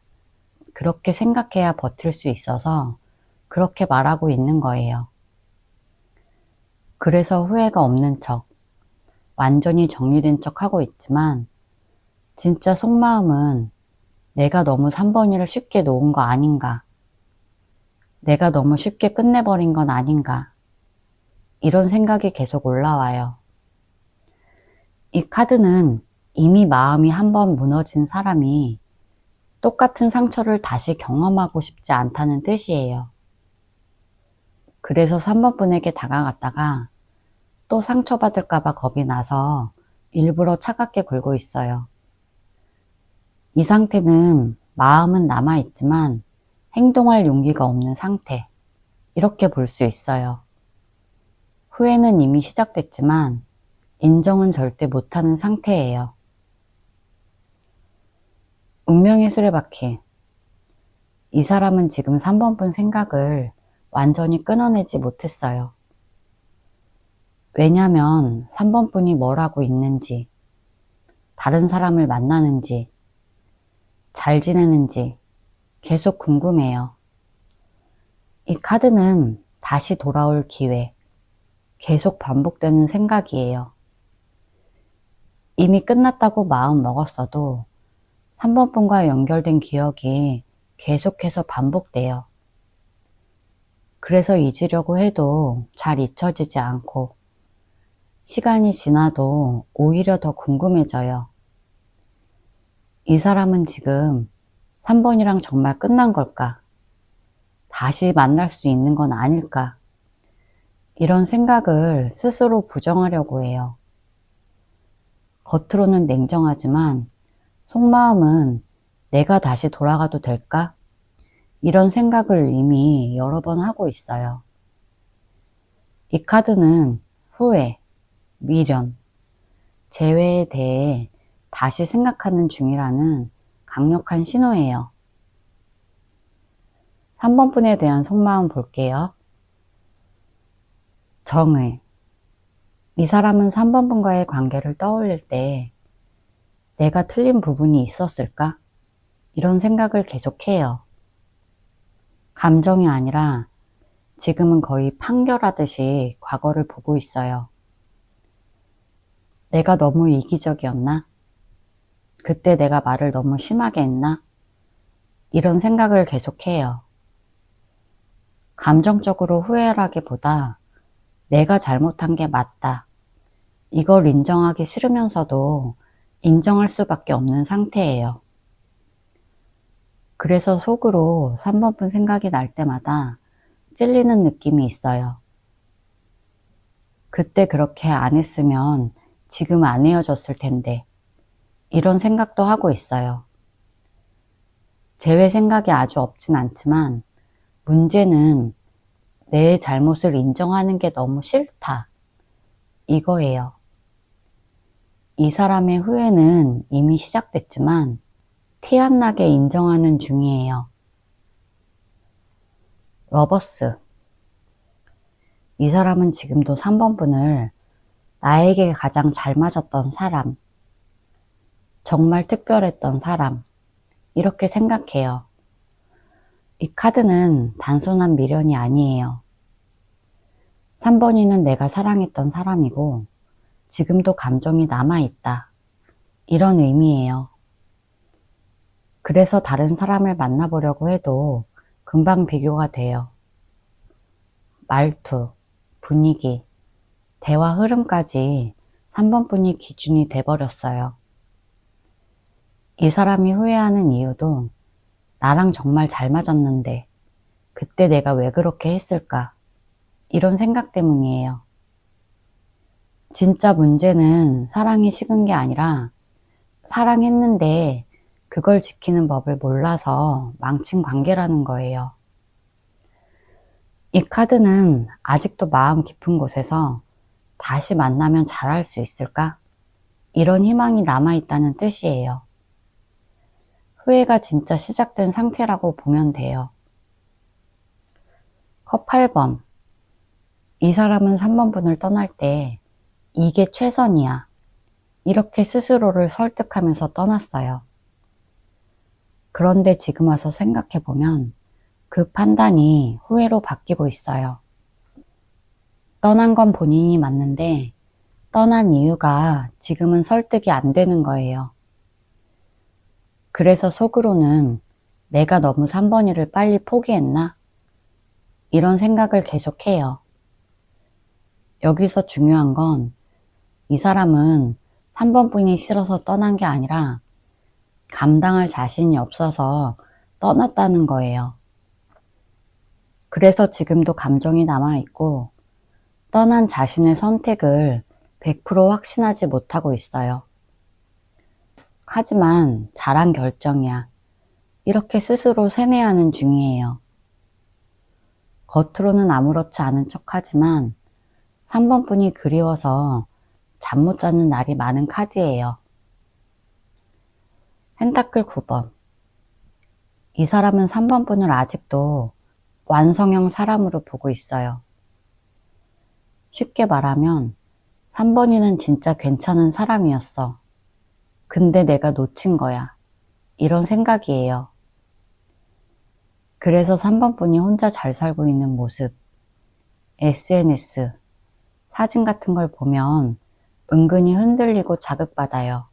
그렇게 생각해야 버틸 수 있어서 그렇게 말하고 있는 거예요. 그래서 후회가 없는 척, 완전히 정리된 척 하고 있지만 진짜 속마음은 내가 너무 3번이를 쉽게 놓은 거 아닌가, 내가 너무 쉽게 끝내버린 건 아닌가, 이런 생각이 계속 올라와요. 이 카드는 이미 마음이 한번 무너진 사람이 똑같은 상처를 다시 경험하고 싶지 않다는 뜻이에요. 그래서 3번 분에게 다가갔다가 또 상처받을까봐 겁이 나서 일부러 차갑게 굴고 있어요. 이 상태는 마음은 남아있지만 행동할 용기가 없는 상태. 이렇게 볼 수 있어요. 후회는 이미 시작됐지만 인정은 절대 못하는 상태예요. 운명의 수레바퀴. 이 사람은 지금 3번 분 생각을 완전히 끊어내지 못했어요. 왜냐면 3번 분이 뭘 하고 있는지, 다른 사람을 만나는지, 잘 지내는지 계속 궁금해요. 이 카드는 다시 돌아올 기회, 계속 반복되는 생각이에요. 이미 끝났다고 마음 먹었어도 3번 분과 연결된 기억이 계속해서 반복돼요. 그래서 잊으려고 해도 잘 잊혀지지 않고 시간이 지나도 오히려 더 궁금해져요. 이 사람은 지금 3번이랑 정말 끝난 걸까? 다시 만날 수 있는 건 아닐까? 이런 생각을 스스로 부정하려고 해요. 겉으로는 냉정하지만 속마음은 내가 다시 돌아가도 될까? 이런 생각을 이미 여러 번 하고 있어요. 이 카드는 후회, 미련, 재회에 대해 다시 생각하는 중이라는 강력한 신호예요. 3번 분에 대한 속마음 볼게요. 정의. 이 사람은 3번 분과의 관계를 떠올릴 때 내가 틀린 부분이 있었을까? 이런 생각을 계속해요. 감정이 아니라 지금은 거의 판결하듯이 과거를 보고 있어요. 내가 너무 이기적이었나? 그때 내가 말을 너무 심하게 했나? 이런 생각을 계속해요. 감정적으로 후회라기보다 내가 잘못한 게 맞다. 이걸 인정하기 싫으면서도 인정할 수밖에 없는 상태예요. 그래서 속으로 3번분 생각이 날 때마다 찔리는 느낌이 있어요. 그때 그렇게 안 했으면 지금 안 헤어졌을 텐데 이런 생각도 하고 있어요. 재회 생각이 아주 없진 않지만 문제는 내 잘못을 인정하는 게 너무 싫다. 이거예요. 이 사람의 후회는 이미 시작됐지만 티 안 나게 인정하는 중이에요. 러버스. 이 사람은 지금도 3번분을 나에게 가장 잘 맞았던 사람, 정말 특별했던 사람, 이렇게 생각해요. 이 카드는 단순한 미련이 아니에요. 3번이는 내가 사랑했던 사람이고 지금도 감정이 남아있다. 이런 의미예요. 그래서 다른 사람을 만나보려고 해도 금방 비교가 돼요. 말투, 분위기, 대화 흐름까지 3번분이 기준이 돼버렸어요. 이 사람이 후회하는 이유도 나랑 정말 잘 맞았는데 그때 내가 왜 그렇게 했을까? 이런 생각 때문이에요. 진짜 문제는 사랑이 식은 게 아니라 사랑했는데 그걸 지키는 법을 몰라서 망친 관계라는 거예요. 이 카드는 아직도 마음 깊은 곳에서 다시 만나면 잘할 수 있을까? 이런 희망이 남아있다는 뜻이에요. 후회가 진짜 시작된 상태라고 보면 돼요. 컵 8번. 이 사람은 3번분을 떠날 때 이게 최선이야. 이렇게 스스로를 설득하면서 떠났어요. 그런데 지금 와서 생각해보면 그 판단이 후회로 바뀌고 있어요. 떠난 건 본인이 맞는데 떠난 이유가 지금은 설득이 안 되는 거예요. 그래서 속으로는 내가 너무 3번이를 빨리 포기했나? 이런 생각을 계속해요. 여기서 중요한 건 이 사람은 3번분이 싫어서 떠난 게 아니라 감당할 자신이 없어서 떠났다는 거예요. 그래서 지금도 감정이 남아있고 떠난 자신의 선택을 100% 확신하지 못하고 있어요. 하지만 잘한 결정이야. 이렇게 스스로 세뇌하는 중이에요. 겉으로는 아무렇지 않은 척하지만 3번분이 그리워서 잠 못 자는 날이 많은 카드예요. 펜타클 9번. 이 사람은 3번분을 아직도 완성형 사람으로 보고 있어요. 쉽게 말하면 3번이는 진짜 괜찮은 사람이었어. 근데 내가 놓친 거야. 이런 생각이에요. 그래서 3번분이 혼자 잘 살고 있는 모습, SNS, 사진 같은 걸 보면 은근히 흔들리고 자극받아요.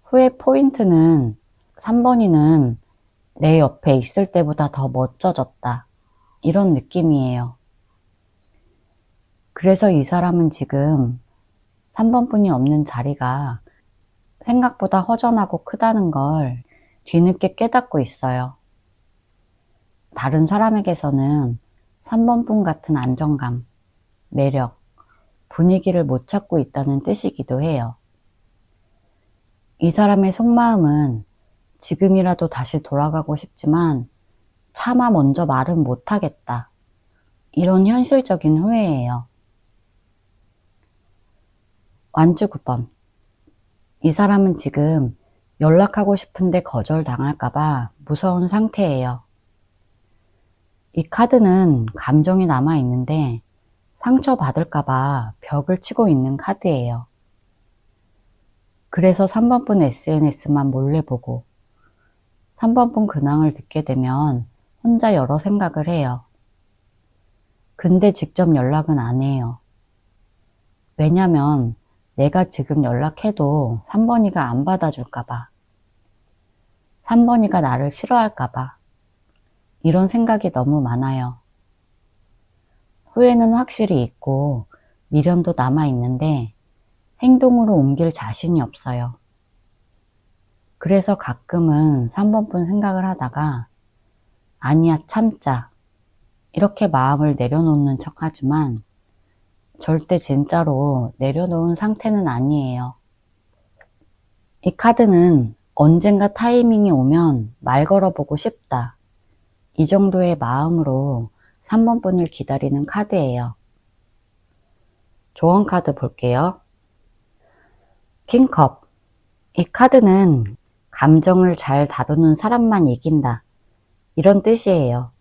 후회 포인트는 3번이는 내 옆에 있을 때보다 더 멋져졌다. 이런 느낌이에요. 그래서 이 사람은 지금 3번분이 없는 자리가 생각보다 허전하고 크다는 걸 뒤늦게 깨닫고 있어요. 다른 사람에게서는 3번분 같은 안정감, 매력, 분위기를 못 찾고 있다는 뜻이기도 해요. 이 사람의 속마음은 지금이라도 다시 돌아가고 싶지만 차마 먼저 말은 못하겠다. 이런 현실적인 후회예요. 완주 9번. 이 사람은 지금 연락하고 싶은데 거절당할까봐 무서운 상태예요. 이 카드는 감정이 남아있는데 상처받을까봐 벽을 치고 있는 카드예요. 그래서 3번분 SNS만 몰래 보고 3번분 근황을 듣게 되면 혼자 여러 생각을 해요. 근데 직접 연락은 안 해요. 왜냐면 내가 지금 연락해도 3번이가 안 받아줄까봐, 3번이가 나를 싫어할까봐, 이런 생각이 너무 많아요. 후회는 확실히 있고 미련도 남아있는데 행동으로 옮길 자신이 없어요. 그래서 가끔은 3번분 생각을 하다가 아니야 참자 이렇게 마음을 내려놓는 척 하지만 절대 진짜로 내려놓은 상태는 아니에요. 이 카드는 언젠가 타이밍이 오면 말 걸어보고 싶다, 이 정도의 마음으로 3번분을 기다리는 카드예요. 조언 카드 볼게요. 킹컵. 이 카드는 감정을 잘 다루는 사람만 이긴다, 이런 뜻이에요.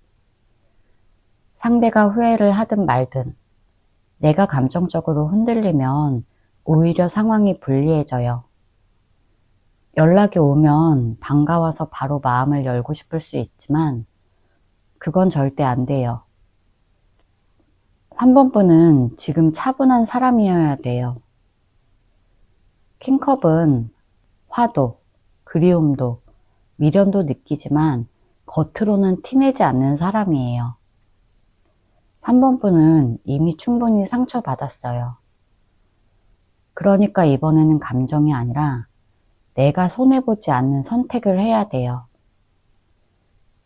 상대가 후회를 하든 말든 내가 감정적으로 흔들리면 오히려 상황이 불리해져요. 연락이 오면 반가워서 바로 마음을 열고 싶을 수 있지만 그건 절대 안 돼요. 3번분은 지금 차분한 사람이어야 돼요. 킹컵은 화도, 그리움도, 미련도 느끼지만 겉으로는 티내지 않는 사람이에요. 3번분은 이미 충분히 상처받았어요. 그러니까 이번에는 감정이 아니라 내가 손해보지 않는 선택을 해야 돼요.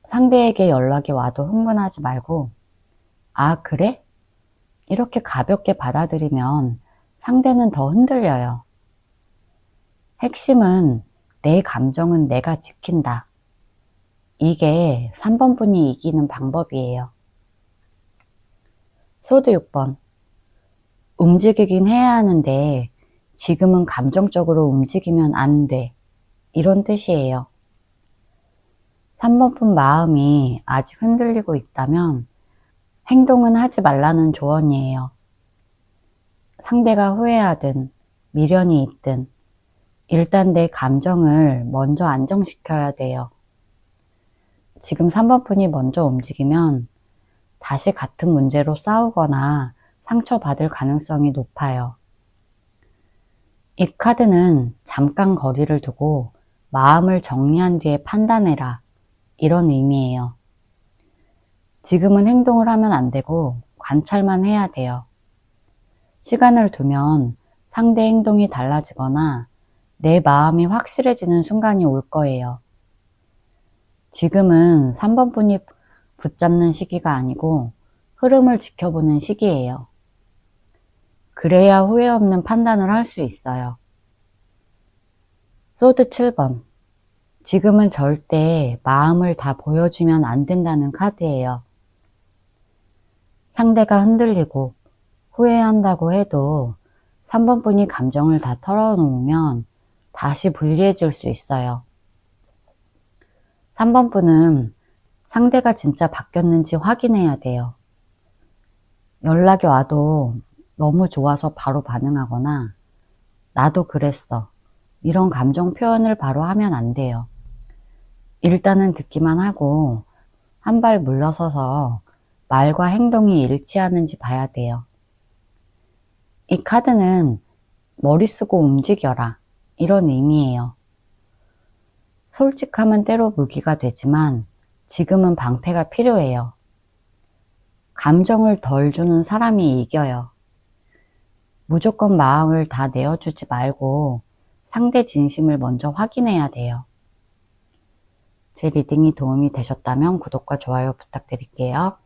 상대에게 연락이 와도 흥분하지 말고 아 그래? 이렇게 가볍게 받아들이면 상대는 더 흔들려요. 핵심은 내 감정은 내가 지킨다. 이게 3번분이 이기는 방법이에요. 소드 6번. 움직이긴 해야 하는데 지금은 감정적으로 움직이면 안 돼, 이런 뜻이에요. 3번분 마음이 아직 흔들리고 있다면 행동은 하지 말라는 조언이에요. 상대가 후회하든 미련이 있든 일단 내 감정을 먼저 안정시켜야 돼요. 지금 3번분이 먼저 움직이면 다시 같은 문제로 싸우거나 상처받을 가능성이 높아요. 이 카드는 잠깐 거리를 두고 마음을 정리한 뒤에 판단해라, 이런 의미예요. 지금은 행동을 하면 안 되고 관찰만 해야 돼요. 시간을 두면 상대 행동이 달라지거나 내 마음이 확실해지는 순간이 올 거예요. 지금은 3번분이 붙잡는 시기가 아니고 흐름을 지켜보는 시기예요. 그래야 후회 없는 판단을 할 수 있어요. 소드 7번. 지금은 절대 마음을 다 보여주면 안 된다는 카드예요. 상대가 흔들리고 후회한다고 해도 3번분이 감정을 다 털어놓으면 다시 불리해질 수 있어요. 3번분은 상대가 진짜 바뀌었는지 확인해야 돼요. 연락이 와도 너무 좋아서 바로 반응하거나 나도 그랬어, 이런 감정 표현을 바로 하면 안 돼요. 일단은 듣기만 하고 한 발 물러서서 말과 행동이 일치하는지 봐야 돼요. 이 카드는 머리 쓰고 움직여라, 이런 의미예요. 솔직함은 때로 무기가 되지만 지금은 방패가 필요해요. 감정을 덜 주는 사람이 이겨요. 무조건 마음을 다 내어주지 말고 상대 진심을 먼저 확인해야 돼요. 제 리딩이 도움이 되셨다면 구독과 좋아요 부탁드릴게요.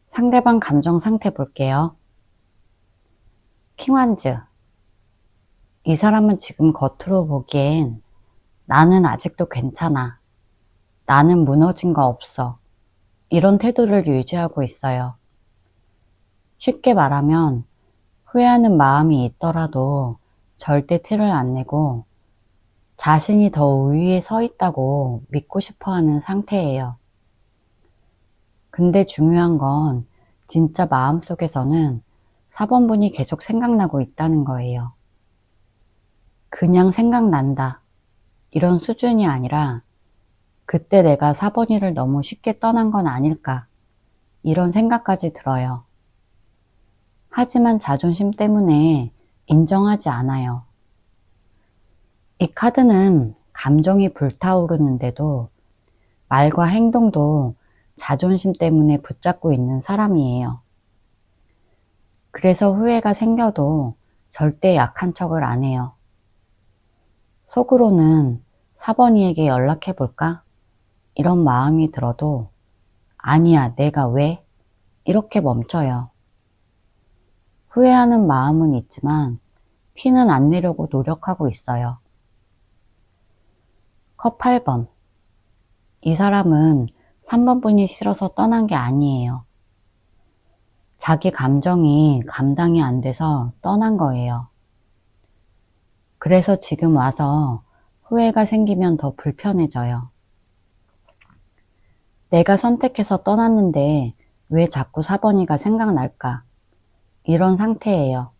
상대방 감정 상태 볼게요. 킹완즈. 이 사람은 지금 겉으로 보기엔 나는 아직도 괜찮아, 나는 무너진 거 없어, 이런 태도를 유지하고 있어요. 쉽게 말하면 후회하는 마음이 있더라도 절대 티를 안 내고 자신이 더 우위에 서 있다고 믿고 싶어 하는 상태예요. 근데 중요한 건 진짜 마음속에서는 4번분이 계속 생각나고 있다는 거예요. 그냥 생각난다. 이런 수준이 아니라 그때 내가 4번이를 너무 쉽게 떠난 건 아닐까. 이런 생각까지 들어요. 하지만 자존심 때문에 인정하지 않아요. 이 카드는 감정이 불타오르는데도 말과 행동도 자존심 때문에 붙잡고 있는 사람이에요. 그래서 후회가 생겨도 절대 약한 척을 안 해요. 속으로는 4번이에게 연락해볼까? 이런 마음이 들어도 아니야, 내가 왜? 이렇게 멈춰요. 후회하는 마음은 있지만 티는 안 내려고 노력하고 있어요. 컵 8번. 이 사람은 3번분이 싫어서 떠난 게 아니에요. 자기 감정이 감당이 안 돼서 떠난 거예요. 그래서 지금 와서 후회가 생기면 더 불편해져요. 내가 선택해서 떠났는데 왜 자꾸 4번이가 생각날까? 이런 상태예요.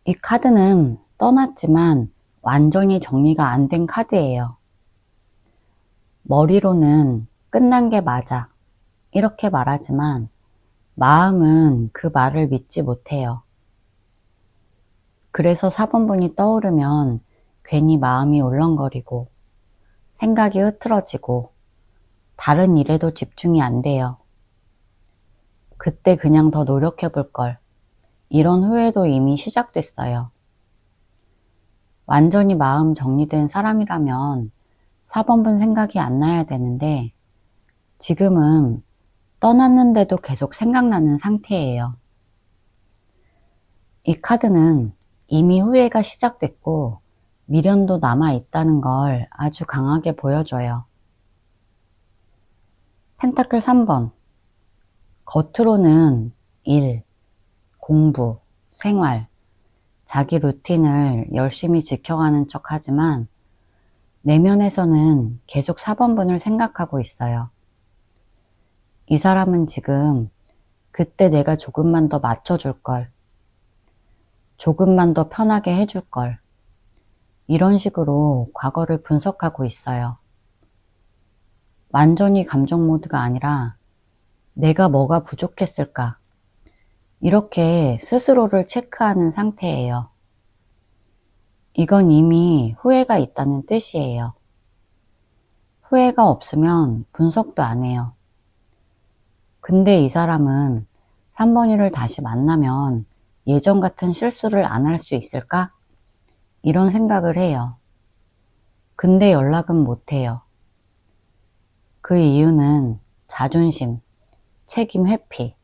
이 카드는 떠났지만 완전히 정리가 안 된 카드예요. 머리로는 끝난 게 맞아. 이렇게 말하지만 마음은 그 말을 믿지 못해요. 그래서 4번분이 떠오르면 괜히 마음이 울렁거리고 생각이 흐트러지고 다른 일에도 집중이 안 돼요. 그때 그냥 더 노력해 볼 걸. 이런 후회도 이미 시작됐어요. 완전히 마음 정리된 사람이라면 4번분 생각이 안 나야 되는데 지금은 떠났는데도 계속 생각나는 상태예요. 이 카드는 이미 후회가 시작됐고 미련도 남아있다는 걸 아주 강하게 보여줘요. 펜타클 3번. 겉으로는 일, 공부, 생활, 자기 루틴을 열심히 지켜가는 척 하지만 내면에서는 계속 4번분을 생각하고 있어요. 이 사람은 지금 그때 내가 조금만 더 맞춰줄 걸, 조금만 더 편하게 해줄 걸, 이런 식으로 과거를 분석하고 있어요. 완전히 감정 모드가 아니라 내가 뭐가 부족했을까? 이렇게 스스로를 체크하는 상태예요. 이건 이미 후회가 있다는 뜻이에요. 후회가 없으면 분석도 안 해요. 근데 이 사람은 3번이를 다시 만나면 예전 같은 실수를 안 할 수 있을까? 이런 생각을 해요. 근데 연락은 못 해요. 그 이유는 자존심, 책임 회피.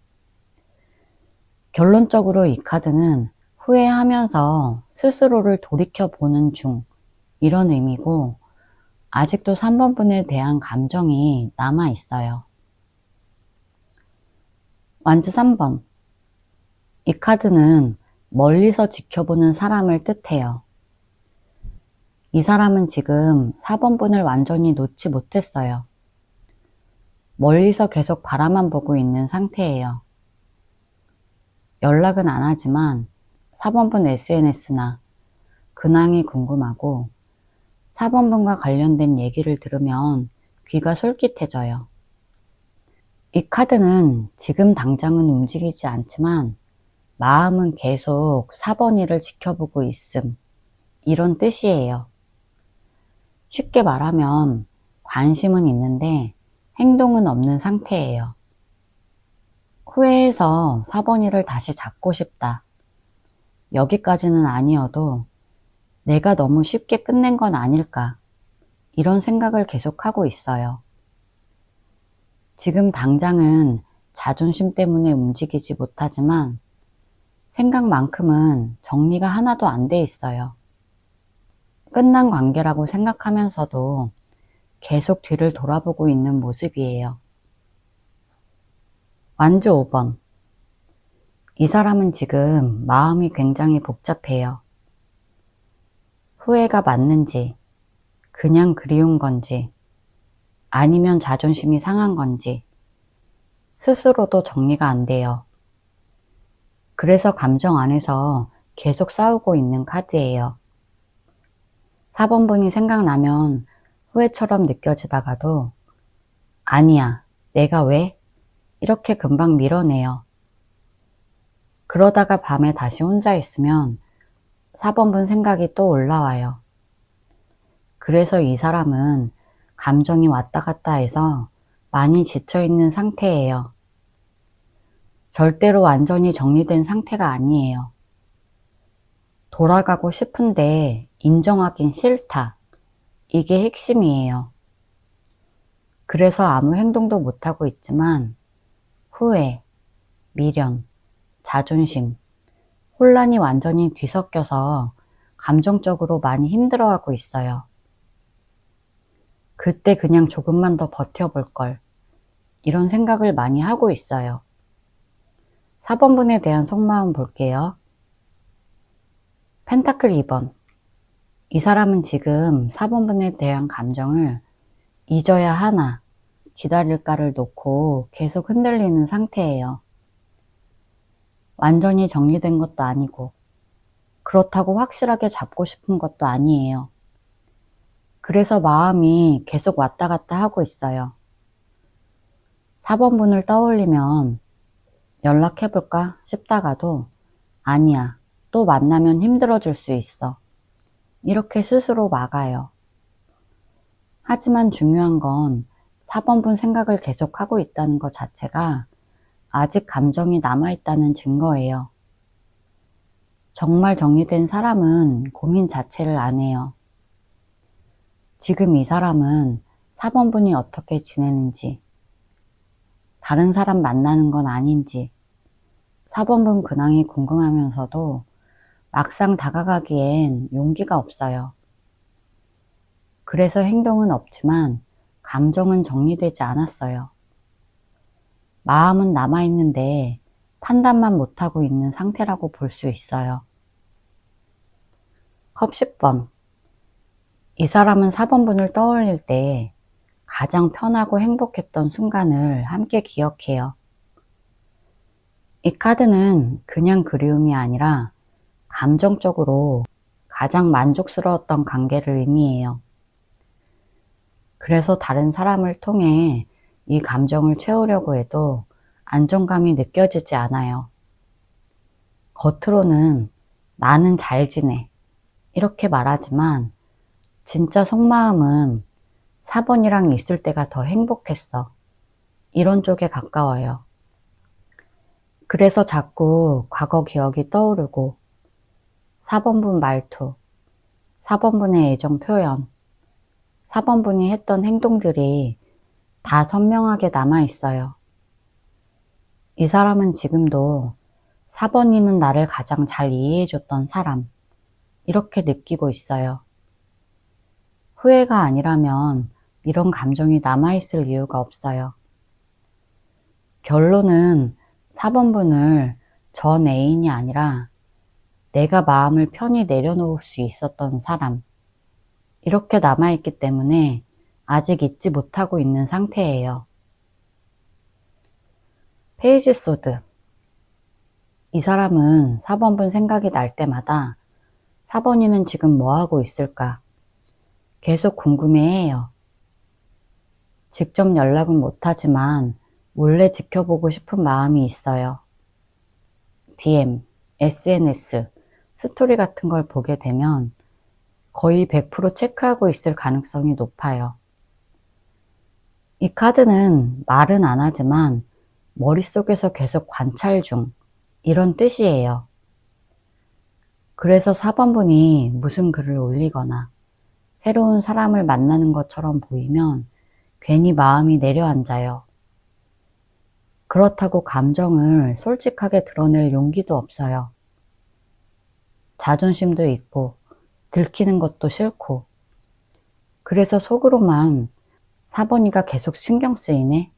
결론적으로 이 카드는 후회하면서 스스로를 돌이켜보는 중, 이런 의미고 아직도 3번분에 대한 감정이 남아있어요. 완즈 3번. 이 카드는 멀리서 지켜보는 사람을 뜻해요. 이 사람은 지금 4번분을 완전히 놓지 못했어요. 멀리서 계속 바라만 보고 있는 상태예요. 연락은 안 하지만 4번분 SNS나 근황이 궁금하고 4번분과 관련된 얘기를 들으면 귀가 솔깃해져요. 이 카드는 지금 당장은 움직이지 않지만 마음은 계속 4번이를 지켜보고 있음. 이런 뜻이에요. 쉽게 말하면 관심은 있는데 행동은 없는 상태예요. 후회해서 4번이를 다시 잡고 싶다. 여기까지는 아니어도 내가 너무 쉽게 끝낸 건 아닐까. 이런 생각을 계속하고 있어요. 지금 당장은 자존심 때문에 움직이지 못하지만 생각만큼은 정리가 하나도 안 돼 있어요. 끝난 관계라고 생각하면서도 계속 뒤를 돌아보고 있는 모습이에요. 완즈 5번. 이 사람은 지금 마음이 굉장히 복잡해요. 후회가 맞는지, 그냥 그리운 건지, 아니면 자존심이 상한 건지, 스스로도 정리가 안 돼요. 그래서 감정 안에서 계속 싸우고 있는 카드예요. 4번분이 생각나면 후회처럼 느껴지다가도 아니야, 내가 왜? 이렇게 금방 밀어내요. 그러다가 밤에 다시 혼자 있으면 4번분 생각이 또 올라와요. 그래서 이 사람은 감정이 왔다 갔다 해서 많이 지쳐있는 상태예요. 절대로 완전히 정리된 상태가 아니에요. 돌아가고 싶은데 인정하긴 싫다. 이게 핵심이에요. 그래서 아무 행동도 못하고 있지만 후회, 미련, 자존심, 혼란이 완전히 뒤섞여서 감정적으로 많이 힘들어하고 있어요. 그때 그냥 조금만 더 버텨볼 걸. 이런 생각을 많이 하고 있어요. 4번분에 대한 속마음 볼게요. 펜타클 2번. 이 사람은 지금 4번분에 대한 감정을 잊어야 하나, 기다릴까를 놓고 계속 흔들리는 상태예요. 완전히 정리된 것도 아니고, 그렇다고 확실하게 잡고 싶은 것도 아니에요. 그래서 마음이 계속 왔다 갔다 하고 있어요. 4번분을 떠올리면 연락해볼까 싶다가도 아니야, 또 만나면 힘들어질 수 있어. 이렇게 스스로 막아요. 하지만 중요한 건 4번분 생각을 계속하고 있다는 것 자체가 아직 감정이 남아있다는 증거예요. 정말 정리된 사람은 고민 자체를 안 해요. 지금 이 사람은 4번분이 어떻게 지내는지, 다른 사람 만나는 건 아닌지 4번분 근황이 궁금하면서도 막상 다가가기엔 용기가 없어요. 그래서 행동은 없지만 감정은 정리되지 않았어요. 마음은 남아있는데 판단만 못하고 있는 상태라고 볼 수 있어요. 컵 10번. 이 사람은 4번분을 떠올릴 때 가장 편하고 행복했던 순간을 함께 기억해요. 이 카드는 그냥 그리움이 아니라 감정적으로 가장 만족스러웠던 관계를 의미해요. 그래서 다른 사람을 통해 이 감정을 채우려고 해도 안정감이 느껴지지 않아요. 겉으로는 나는 잘 지내 이렇게 말하지만 진짜 속마음은 4번이랑 있을 때가 더 행복했어. 이런 쪽에 가까워요. 그래서 자꾸 과거 기억이 떠오르고 4번분 말투, 4번분의 애정 표현, 4번분이 했던 행동들이 다 선명하게 남아있어요. 이 사람은 지금도 4번이는 나를 가장 잘 이해해줬던 사람, 이렇게 느끼고 있어요. 후회가 아니라면 이런 감정이 남아있을 이유가 없어요. 결론은 4번분을 전 애인이 아니라 내가 마음을 편히 내려놓을 수 있었던 사람, 이렇게 남아있기 때문에 아직 잊지 못하고 있는 상태예요. 페이지 소드. 이 사람은 4번분 생각이 날 때마다 4번이는 지금 뭐하고 있을까? 계속 궁금해해요. 직접 연락은 못하지만 몰래 지켜보고 싶은 마음이 있어요. DM, SNS, 스토리 같은 걸 보게 되면 거의 100% 체크하고 있을 가능성이 높아요. 이 카드는 말은 안 하지만 머릿속에서 계속 관찰 중, 이런 뜻이에요. 그래서 4번분이 무슨 글을 올리거나 새로운 사람을 만나는 것처럼 보이면 괜히 마음이 내려앉아요. 그렇다고 감정을 솔직하게 드러낼 용기도 없어요. 자존심도 있고 들키는 것도 싫고, 그래서 속으로만 4번이가 계속 신경 쓰이네?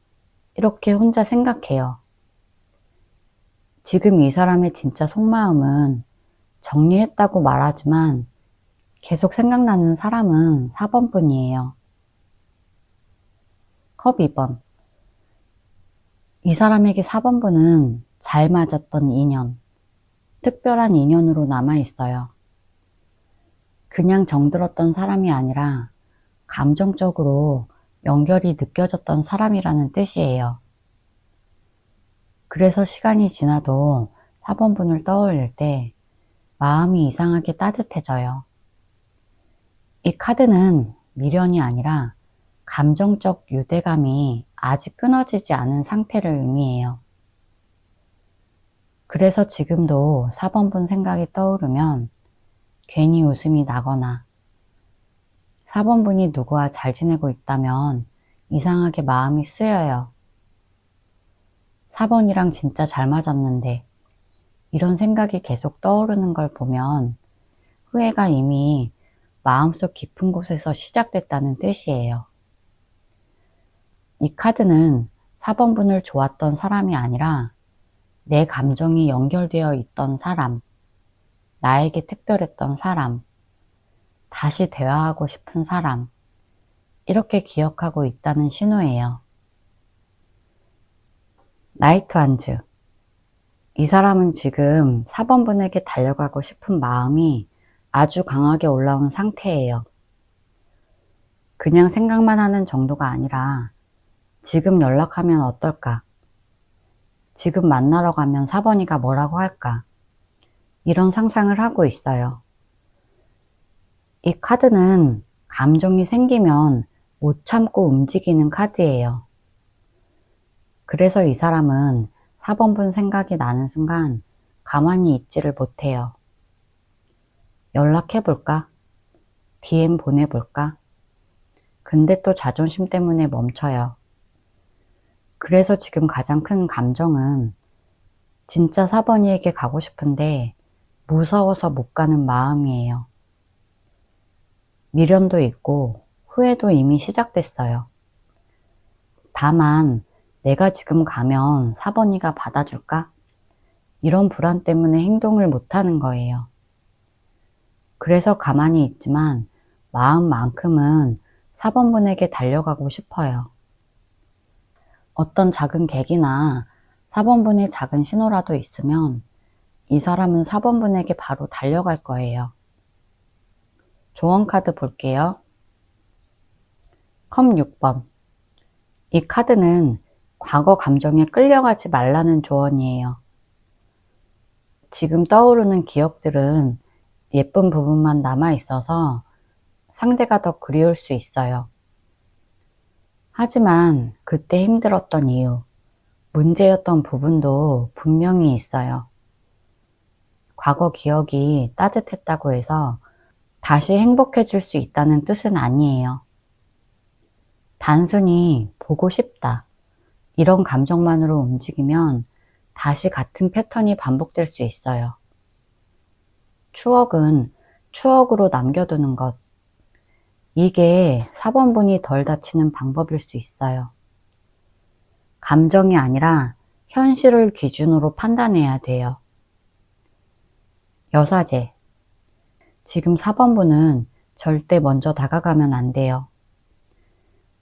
이렇게 혼자 생각해요. 지금 이 사람의 진짜 속마음은 정리했다고 말하지만 계속 생각나는 사람은 4번뿐이에요. 컵 2번. 이 사람에게 4번분은 잘 맞았던 인연, 특별한 인연으로 남아있어요. 그냥 정들었던 사람이 아니라 감정적으로 연결이 느껴졌던 사람이라는 뜻이에요. 그래서 시간이 지나도 4번분을 떠올릴 때 마음이 이상하게 따뜻해져요. 이 카드는 미련이 아니라 감정적 유대감이 아직 끊어지지 않은 상태를 의미해요. 그래서 지금도 4번분 생각이 떠오르면 괜히 웃음이 나거나 4번분이 누구와 잘 지내고 있다면 이상하게 마음이 쓰여요. 4번이랑 진짜 잘 맞았는데 이런 생각이 계속 떠오르는 걸 보면 후회가 이미 마음속 깊은 곳에서 시작됐다는 뜻이에요. 이 카드는 4번분을 좋았던 사람이 아니라 내 감정이 연결되어 있던 사람, 나에게 특별했던 사람, 다시 대화하고 싶은 사람, 이렇게 기억하고 있다는 신호예요. 나이트 완즈. 이 사람은 지금 4번분에게 달려가고 싶은 마음이 아주 강하게 올라온 상태예요. 그냥 생각만 하는 정도가 아니라 지금 연락하면 어떨까? 지금 만나러 가면 4번이가 뭐라고 할까? 이런 상상을 하고 있어요. 이 카드는 감정이 생기면 못 참고 움직이는 카드예요. 그래서 이 사람은 4번분 생각이 나는 순간 가만히 있지를 못해요. 연락해볼까? DM 보내볼까? 근데 또 자존심 때문에 멈춰요. 그래서 지금 가장 큰 감정은 진짜 4번이에게 가고 싶은데 무서워서 못 가는 마음이에요. 미련도 있고 후회도 이미 시작됐어요. 다만 내가 지금 가면 4번이가 받아줄까? 이런 불안 때문에 행동을 못하는 거예요. 그래서 가만히 있지만 마음만큼은 4번분에게 달려가고 싶어요. 어떤 작은 계기나 4번분의 작은 신호라도 있으면 이 사람은 4번분에게 바로 달려갈 거예요. 조언 카드 볼게요. 컵 6번. 이 카드는 과거 감정에 끌려가지 말라는 조언이에요. 지금 떠오르는 기억들은 예쁜 부분만 남아있어서 상대가 더 그리울 수 있어요. 하지만 그때 힘들었던 이유, 문제였던 부분도 분명히 있어요. 과거 기억이 따뜻했다고 해서 다시 행복해질 수 있다는 뜻은 아니에요. 단순히 보고 싶다, 이런 감정만으로 움직이면 다시 같은 패턴이 반복될 수 있어요. 추억은 추억으로 남겨두는 것, 이게 4번분이 덜 다치는 방법일 수 있어요. 감정이 아니라 현실을 기준으로 판단해야 돼요. 여사제. 지금 4번분은 절대 먼저 다가가면 안 돼요.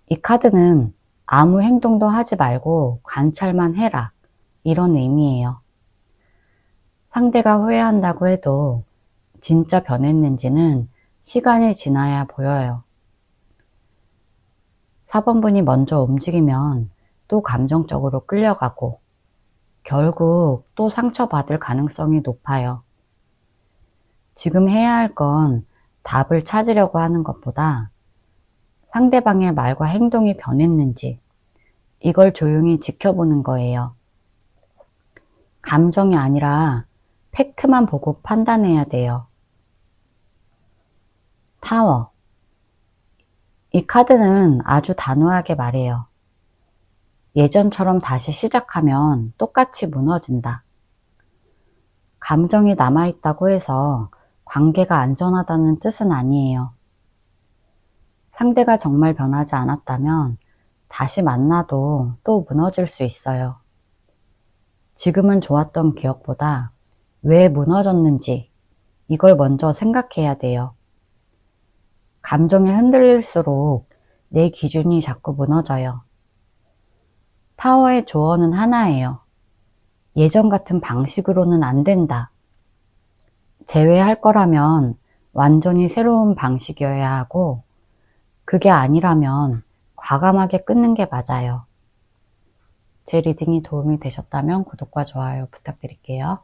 이 카드는 아무 행동도 하지 말고 관찰만 해라, 이런 의미예요. 상대가 후회한다고 해도 진짜 변했는지는 시간이 지나야 보여요. 4번분이 먼저 움직이면 또 감정적으로 끌려가고 결국 또 상처받을 가능성이 높아요. 지금 해야 할 건 답을 찾으려고 하는 것보다 상대방의 말과 행동이 변했는지 이걸 조용히 지켜보는 거예요. 감정이 아니라 팩트만 보고 판단해야 돼요. 타워. 이 카드는 아주 단호하게 말해요. 예전처럼 다시 시작하면 똑같이 무너진다. 감정이 남아있다고 해서 관계가 안전하다는 뜻은 아니에요. 상대가 정말 변하지 않았다면 다시 만나도 또 무너질 수 있어요. 지금은 좋았던 기억보다 왜 무너졌는지 이걸 먼저 생각해야 돼요. 감정에 흔들릴수록 내 기준이 자꾸 무너져요. 타워의 조언은 하나예요. 예전 같은 방식으로는 안 된다. 재회할 거라면 완전히 새로운 방식이어야 하고, 그게 아니라면 과감하게 끊는 게 맞아요. 제 리딩이 도움이 되셨다면 구독과 좋아요 부탁드릴게요.